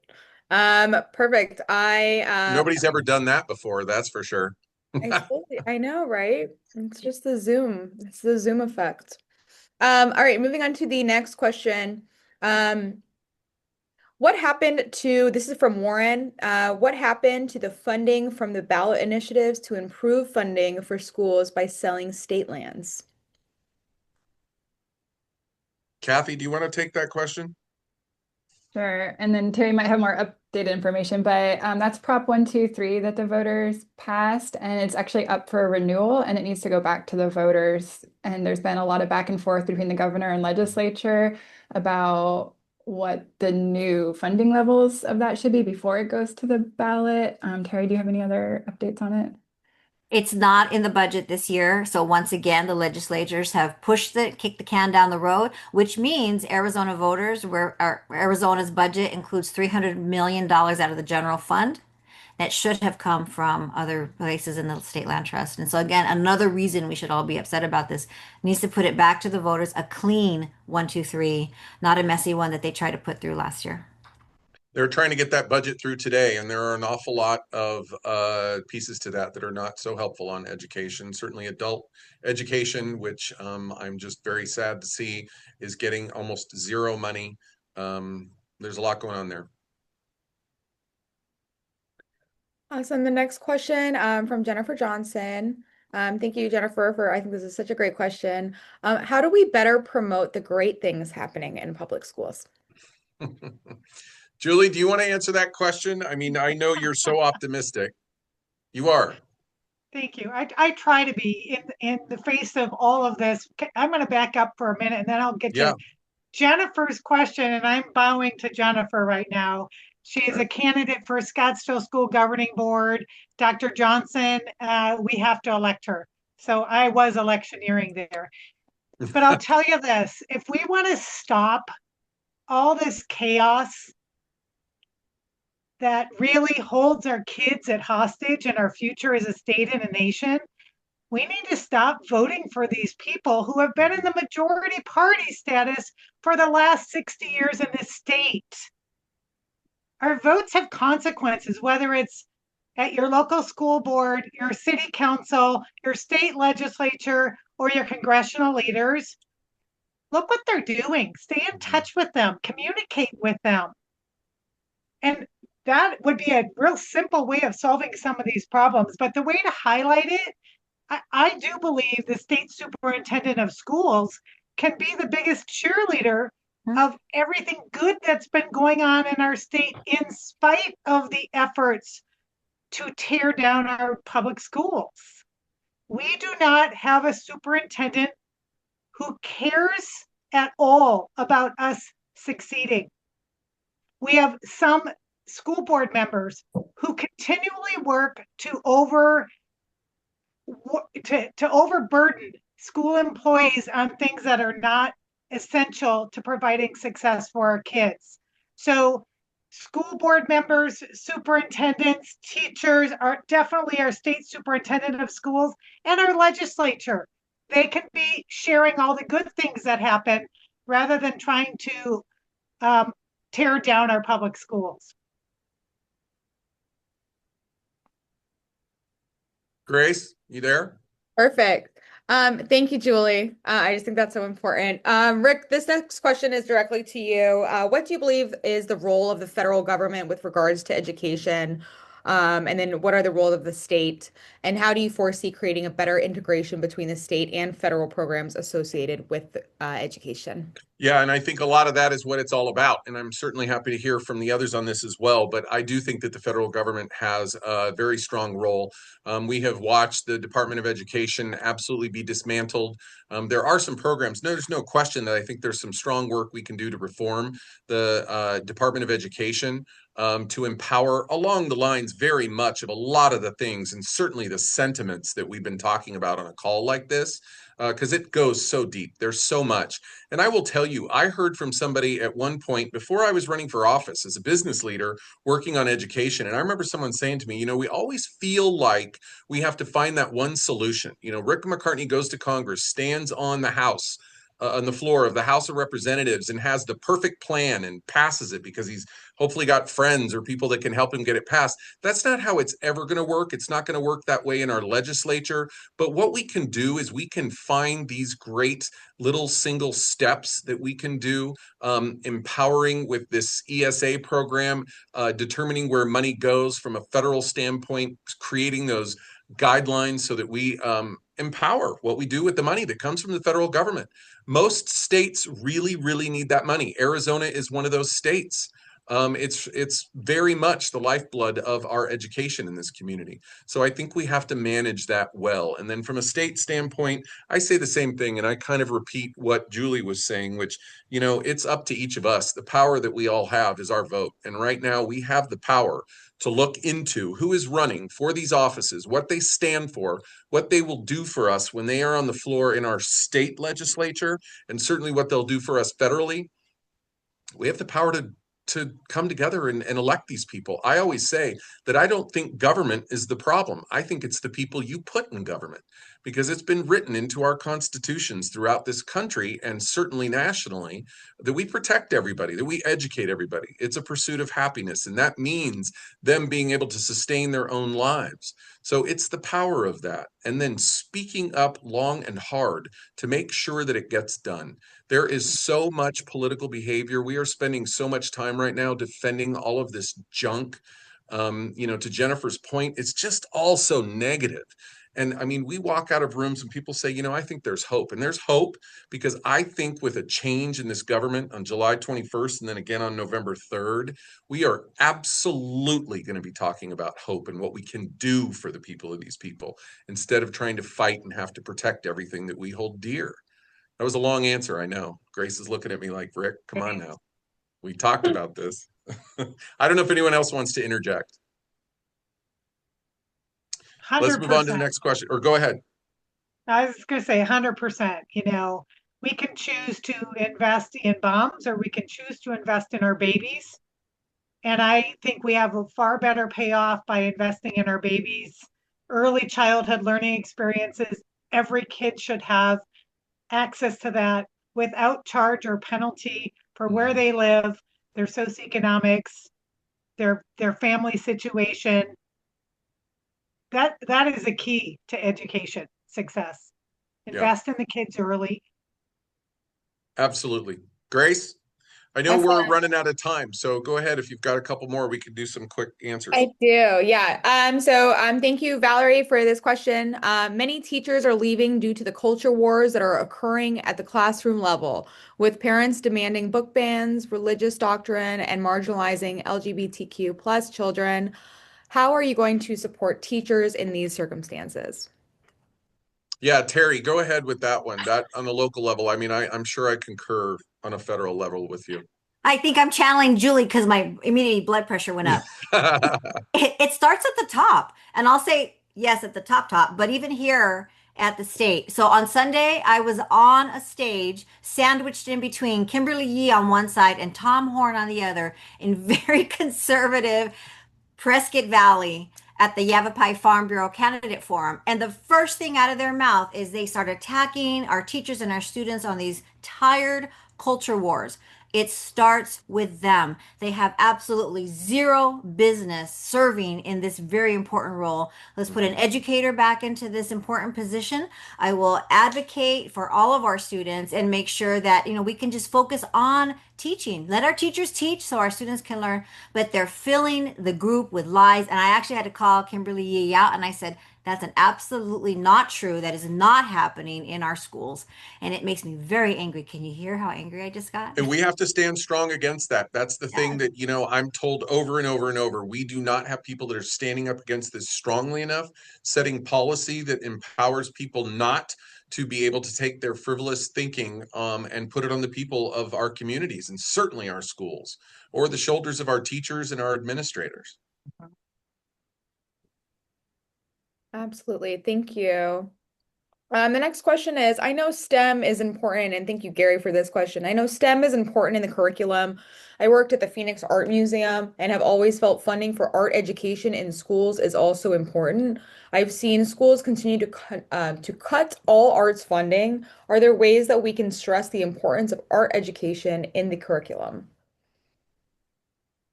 Perfect. Nobody's ever done that before, that's for sure. I know, right? It's just the Zoom. It's the Zoom effect. All right, moving on to the next question. What happened to, this is from Warren, what happened to the funding from the ballot initiatives to improve funding for schools by selling state lands? Kathy, do you want to take that question? Sure. And then Terry might have more updated information, but that's Prop 123 that the voters passed, and it's actually up for renewal and it needs to go back to the voters. And there's been a lot of back and forth between the governor and legislature about what the new funding levels of that should be before it goes to the ballot. Terry, do you have any other updates on it? It's not in the budget this year. So once again, the legislatures have kicked the can down the road, which means Arizona voters, Arizona's budget includes $300 million out of the general fund that should have come from other places in the state land trust. And so again, another reason we should all be upset about this needs to put it back to the voters, a clean 123, not a messy one that they tried to put through last year. They're trying to get that budget through today, and there are an awful lot of pieces to that are not so helpful on education. Certainly adult education, which I'm just very sad to see is getting almost zero money. There's a lot going on there. Awesome. The next question from Jennifer Johnson. Thank you, Jennifer, for I think this is such a great question. How do we better promote the great things happening in public schools? Julie, do you want to answer that question? I mean, I know you're so optimistic. You are. Thank you. I try to be in the face of all of this. I'm going to back up for a minute and then I'll get to Jennifer's question. And I'm bowing to Jennifer right now. She is a candidate for Scottsdale School Governing Board. Dr. Johnson, we have to elect her. So I was electioneering there. But I'll tell you this, if we want to stop all this chaos that really holds our kids at hostage and our future as a state and a nation, we need to stop voting for these people who have been in the majority party status for the last 60 years in this state. Our votes have consequences, whether it's at your local school board, your city council, your state legislature, or your congressional leaders. Look what they're doing. Stay in touch with them, communicate with them. And that would be a real simple way of solving some of these problems. But the way to highlight it, I do believe the state superintendent of schools can be the biggest cheerleader of everything good that's been going on in our state in spite of the efforts to tear down our public schools. We do not have a superintendent who cares at all about us succeeding. We have some school board members who continually work to overburden school employees on things that are not essential to providing success for our kids. So school board members, superintendents, teachers are definitely our state superintendent of schools and our legislature. They can be sharing all the good things that happen rather than trying to tear down our public schools. Grace, you there? Perfect. Thank you, Julie. I just think that's so important. Rick, this next question is directly to you. What do you believe is the role of the federal government with regards to education? And then what are the roles of the state? And how do you foresee creating a better integration between the state and federal programs associated with education? Yeah, and I think a lot of that is what it's all about. And I'm certainly happy to hear from the others on this as well. But I do think that the federal government has a very strong role. We have watched the Department of Education absolutely be dismantled. There are some programs. No, there's no question that I think there's some strong work we can do to reform the Department of Education, to empower along the lines very much of a lot of the things and certainly the sentiments that we've been talking about on a call like this, because it goes so deep. There's so much. And I will tell you, I heard from somebody at one point before I was running for office as a business leader working on education. And I remember someone saying to me, you know, we always feel like we have to find that one solution. You know, Rick McCartney goes to Congress, stands on the House on the floor of the House of Representatives and has the perfect plan and passes it because he's hopefully got friends or people that can help him get it passed. That's not how it's ever going to work. It's not going to work that way in our legislature. But what we can do is we can find these great little single steps that we can do, empowering with this ESA program, determining where money goes from a federal standpoint, creating those guidelines so that we empower what we do with the money that comes from the federal government. Most states really, really need that money. Arizona is one of those states. It's very much the lifeblood of our education in this community. So I think we have to manage that well. And then from a state standpoint, I say the same thing, and I kind of repeat what Julie was saying, which, you know, it's up to each of us. The power that we all have is our vote. And right now we have the power to look into who is running for these offices, what they stand for, what they will do for us when they are on the floor in our state legislature, and certainly what they'll do for us federally. We have the power to come together and elect these people. I always say that I don't think government is the problem. I think it's the people you put in government, because it's been written into our constitutions throughout this country and certainly nationally that we protect everybody, that we educate everybody. It's a pursuit of happiness, and that means them being able to sustain their own lives. So it's the power of that. And then speaking up long and hard to make sure that it gets done. There is so much political behavior. We are spending so much time right now defending all of this junk. You know, to Jennifer's point, it's just all so negative. And I mean, we walk out of rooms and people say, you know, I think there's hope. And there's hope because I think with a change in this government on July 21st and then again on November 3rd, we are absolutely going to be talking about hope and what we can do for the people of these people instead of trying to fight and have to protect everything that we hold dear. That was a long answer, I know. Grace is looking at me like, Rick, come on now. We talked about this. I don't know if anyone else wants to interject. 100%. Let's move on to the next question, or go ahead. I was going to say 100%. You know, we can choose to invest in bombs or we can choose to invest in our babies. And I think we have a far better payoff by investing in our babies. Early childhood learning experiences, every kid should have access to that without charge or penalty for where they live, their socioeconomics, their family situation. That is a key to education success. Invest in the kids early. Absolutely. Grace, I know we're running out of time, so go ahead. If you've got a couple more, we could do some quick answers. I do, yeah. So thank you, Valerie, for this question. Many teachers are leaving due to the culture wars that are occurring at the classroom level, with parents demanding book bans, religious doctrine, and marginalizing LGBTQ plus children. How are you going to support teachers in these circumstances? Yeah, Terry, go ahead with that one. That on the local level, I mean, I'm sure I concur on a federal level with you. I think I'm channeling Julie because my immediate blood pressure went up. It starts at the top, and I'll say yes at the top, but even here at the state. So on Sunday, I was on a stage sandwiched in between Kimberly Yee on one side and Tom Horn on the other in very conservative Prescott Valley at the Yavapai Farm Bureau Candidate Forum. And the first thing out of their mouth is they start attacking our teachers and our students on these tired culture wars. It starts with them. They have absolutely zero business serving in this very important role. Let's put an educator back into this important position. I will advocate for all of our students and make sure that, you know, we can just focus on teaching. Let our teachers teach so our students can learn, but they're filling the group with lies. And I actually had to call Kimberly Yee out and I said, that's an absolutely not true. That is not happening in our schools. And it makes me very angry. Can you hear how angry I just got? And we have to stand strong against that. That's the thing that, you know, I'm told over and over and over. We do not have people that are standing up against this strongly enough, setting policy that empowers people not to be able to take their frivolous thinking and put it on the people of our communities and certainly our schools or the shoulders of our teachers and our administrators. Absolutely. Thank you. The next question is, I know STEM is important, and thank you, Gary, for this question. I know STEM is important in the curriculum. I worked at the Phoenix Art Museum and have always felt funding for art education in schools is also important. I've seen schools continue to cut all arts funding. Are there ways that we can stress the importance of art education in the curriculum?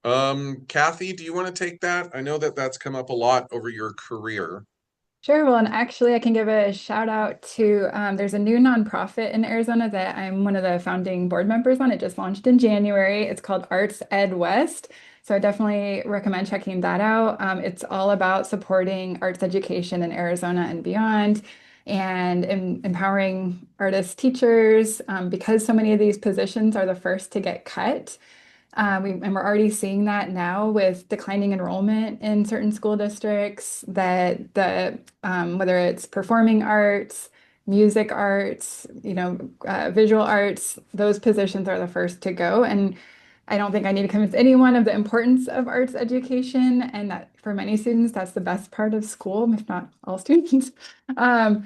Kathy, do you want to take that? I know that that's come up a lot over your career. Sure. Well, and actually, I can give a shout out to there's a new nonprofit in Arizona that I'm one of the founding board members on. It just launched in January. It's called Arts Ed West. So I definitely recommend checking that out. It's all about supporting arts education in Arizona and beyond and empowering artists, teachers, because so many of these positions are the first to get cut. And we're already seeing that now with declining enrollment in certain school districts, that whether it's performing arts, music arts, visual arts, those positions are the first to go. And I don't think I need to convince anyone of the importance of arts education, and that for many students, that's the best part of school, if not all students. I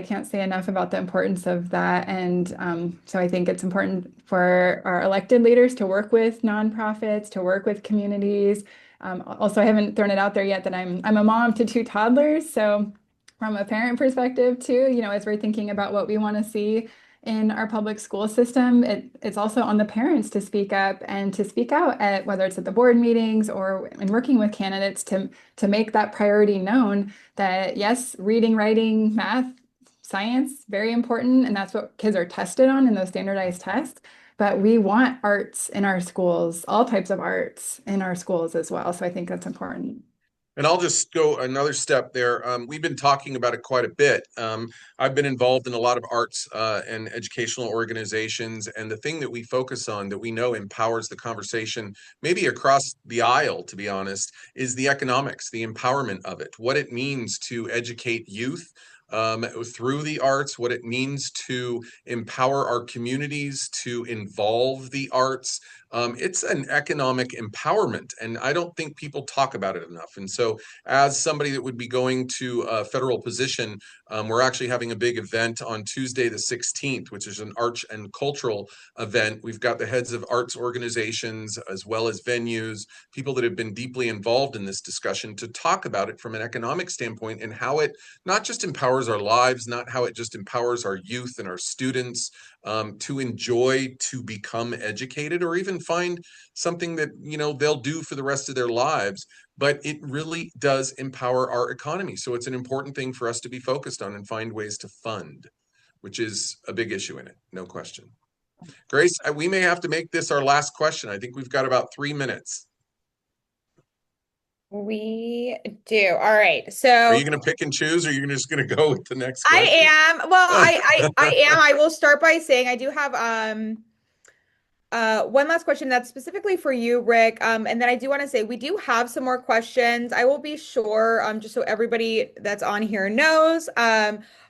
can't say enough about the importance of that. And so I think it's important for our elected leaders to work with nonprofits, to work with communities. Also, I haven't thrown it out there yet that I'm a mom to two toddlers. So from a parent perspective too, as we're thinking about what we want to see in our public school system, it's also on the parents to speak up and to speak out at whether it's at the board meetings or in working with candidates to make that priority known that yes, reading, writing, math, science, very important, and that's what kids are tested on in those standardized tests. But we want arts in our schools, all types of arts in our schools as well. So I think that's important. And I'll just go another step there. We've been talking about it quite a bit. I've been involved in a lot of arts and educational organizations. And the thing that we focus on that we know empowers the conversation, maybe across the aisle, to be honest, is the economics, the empowerment of it, what it means to educate youth through the arts, what it means to empower our communities, to involve the arts. It's an economic empowerment, and I don't think people talk about it enough. And so, as somebody that would be going to a federal position, we're actually having a big event on Tuesday, the 16th, which is an arts and cultural event. We've got the heads of arts organizations as well as venues, people that have been deeply involved in this discussion to talk about it from an economic standpoint and how it not just empowers our lives, not how it just empowers our youth and our students to enjoy, to become educated, or even find something that they'll do for the rest of their lives, but it really does empower our economy. So it's an important thing for us to be focused on and find ways to fund, which is a big issue in it, no question. Grace, we may have to make this our last question. I think we've got about 3 minutes. We do. All right. So are you going to pick and choose, or are you just going to go with the next question? I am. Well, I am. I will start by saying I do have one last question that's specifically for you, Rick. And then I do want to say we do have some more questions. I will be sure, just so everybody that's on here knows,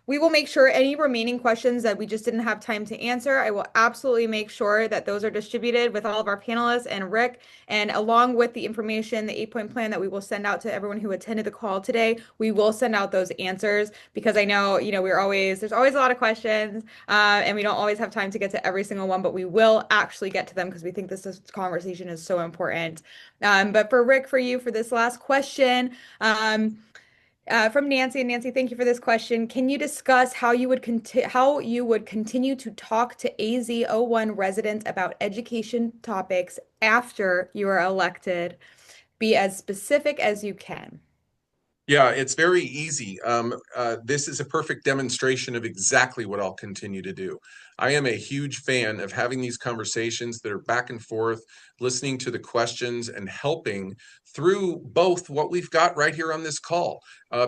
we will make sure any remaining questions that we just didn't have time to answer, I will absolutely make sure that those are distributed with all of our panelists and Rick, and along with the information, the 8-point plan that we will send out to everyone who attended the call today, we will send out those answers, because I know, there's always a lot of questions, and we don't always have time to get to every single one, but we will actually get to them because we think this conversation is so important. But for Rick, for you, for this last question, from Nancy. And Nancy, thank you for this question. Can you discuss how you would continue to talk to AZ01 residents about education topics after you are elected? Be as specific as you can. Yeah, it's very easy. This is a perfect demonstration of exactly what I'll continue to do. I am a huge fan of having these conversations that are back and forth, listening to the questions and helping through both what we've got right here on this call.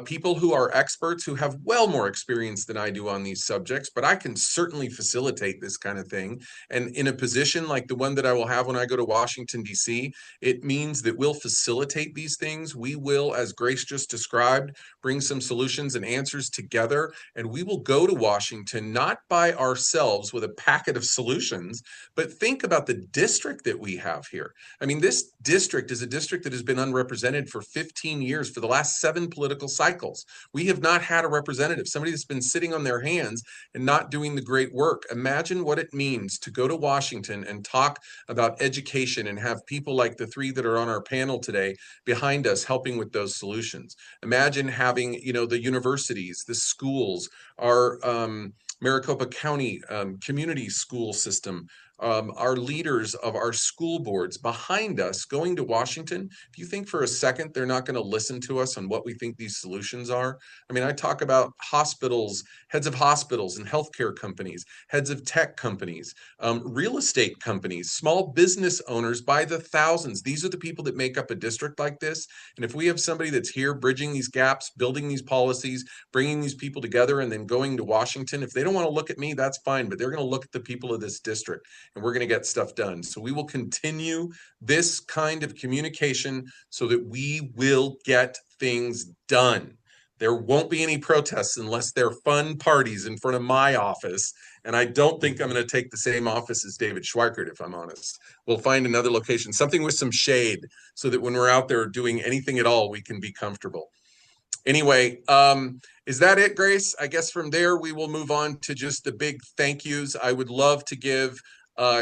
People who are experts who have well more experience than I do on these subjects, but I can certainly facilitate this kind of thing. And in a position like the one that I will have when I go to Washington, D.C., it means that we'll facilitate these things. We will, as Grace just described, bring some solutions and answers together, and we will go to Washington not by ourselves with a packet of solutions, but think about the district that we have. have here. I mean, this district is a district that has been unrepresented for 15 years, for the last 7 political cycles. We have not had a representative, somebody that's been sitting on their hands and not doing the great work. Imagine what it means to go to Washington and talk about education and have people like the 3 that are on our panel today behind us helping with those solutions. Imagine having, the universities, the schools, our Maricopa County community school system, our leaders of our school boards behind us going to Washington. If you think for a second they're not going to listen to us on what we think these solutions are. I mean, I talk about hospitals, heads of hospitals and healthcare companies, heads of tech companies, real estate companies, small business owners by the thousands. These are the people that make up a district like this. And if we have somebody that's here bridging these gaps, building these policies, bringing these people together, and then going to Washington, if they don't want to look at me, that's fine, but they're going to look at the people of this district, and we're going to get stuff done. So we will continue this kind of communication so that we will get things done. There won't be any protests unless they're fun parties in front of my office. And I don't think I'm going to take the same office as David Schweikert, if I'm honest. We'll find another location, something with some shade, so that when we're out there doing anything at all, we can be comfortable. Anyway, is that it, Grace? I guess from there, we will move on to just the big thank yous. I would love to give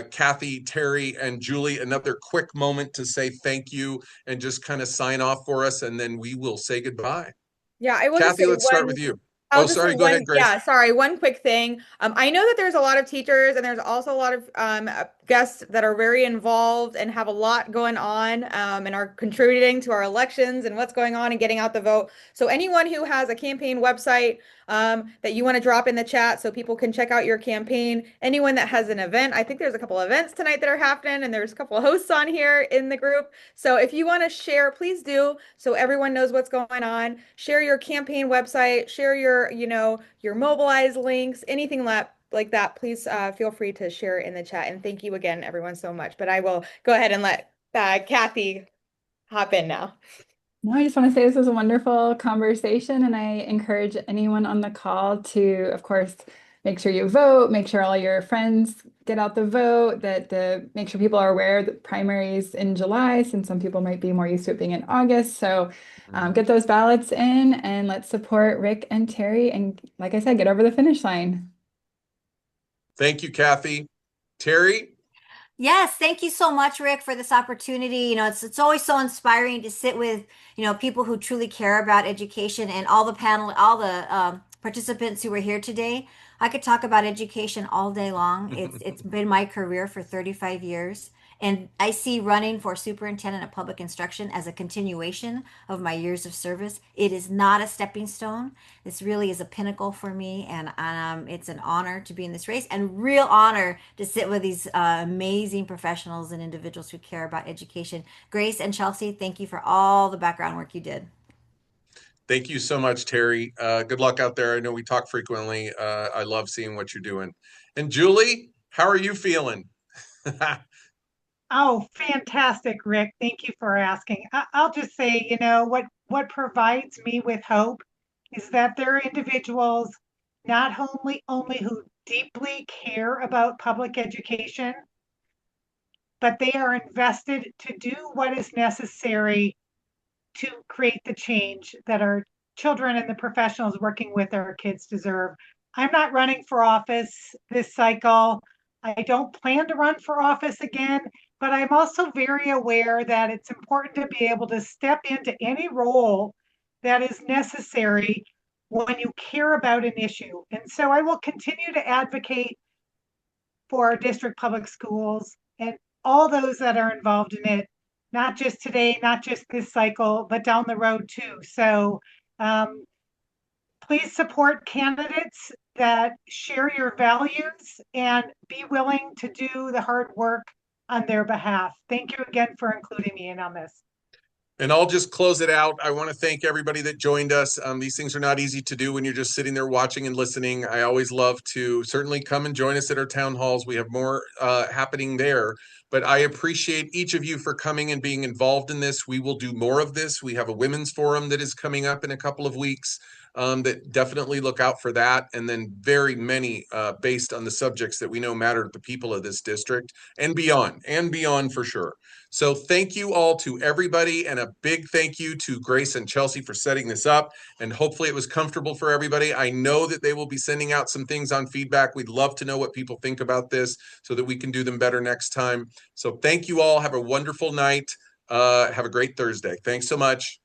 Kathy, Terry, and Julie another quick moment to say thank you and just kind of sign off for us, and then we will say goodbye. Yeah, I will. Kathy, let's start with you. Oh, sorry. Go ahead, Grace. Yeah, sorry. One quick thing. I know that there's a lot of teachers and there's also a lot of guests that are very involved and have a lot going on and are contributing to our elections and what's going on and getting out the vote. So anyone who has a campaign website that you want to drop in the chat so people can check out your campaign, anyone that has an event, I think there's a couple of events tonight that are happening and there's a couple of hosts on here in the group. So if you want to share, please do, so everyone knows what's going on. Share your campaign website, share your, your mobilize links, anything like that, please feel free to share in the chat. And thank you again, everyone, so much. But I will go ahead and let Kathy hop in now. No, I just want to say this was a wonderful conversation, and I encourage anyone on the call to, of course, make sure you vote, make sure all your friends get out the vote, make sure people are aware that primaries in July, since some people might be more used to it being in August. So get those ballots in and let's support Rick and Terry. And like I said, get over the finish line. Thank you, Kathy. Terry? Yes, thank you so much, Rick, for this opportunity. It's always so inspiring to sit with, people who truly care about education, and all the participants who were here today. I could talk about education all day long. It's been my career for 35 years. And I see running for superintendent of public instruction as a continuation of my years of service. It is not a stepping stone. This really is a pinnacle for me. And it's an honor to be in this race, and real honor to sit with these amazing professionals and individuals who care about education. Grace and Chelsea, thank you for all the background work you did. Thank you so much, Terry. Good luck out there. I know we talk frequently. I love seeing what you're doing. And Julie, how are you feeling? Oh, fantastic, Rick. Thank you for asking. I'll just say, what provides me with hope is that there are individuals not only who deeply care about public education, but they are invested to do what is necessary to create the change that our children and the professionals working with our kids deserve. I'm not running for office this cycle. I don't plan to run for office again, but I'm also very aware that it's important to be able to step into any role that is necessary when you care about an issue. And so I will continue to advocate for our district public schools and all those that are involved in it, not just today, not just this cycle, but down the road too. So please support candidates that share your values and be willing to do the hard work on their behalf. Thank you again for including me in on this. And I'll just close it out. I want to thank everybody that joined us. These things are not easy to do when you're just sitting there watching and listening. I always love to certainly come and join us at our town halls. We have more happening there. but I appreciate each of you for coming and being involved in this. We will do more of this. We have a women's forum that is coming up in a couple of weeks. That definitely look out for that. And then very many based on the subjects that we know matter to the people of this district and beyond for sure. So thank you all to everybody, and a big thank you to Grace and Chelsea for setting this up. And hopefully it was comfortable for everybody. I know that they will be sending out some things on feedback. We'd love to know what people think about this so that we can do them better next time. So thank you all. Have a wonderful night. Have a great Thursday. Thanks so much.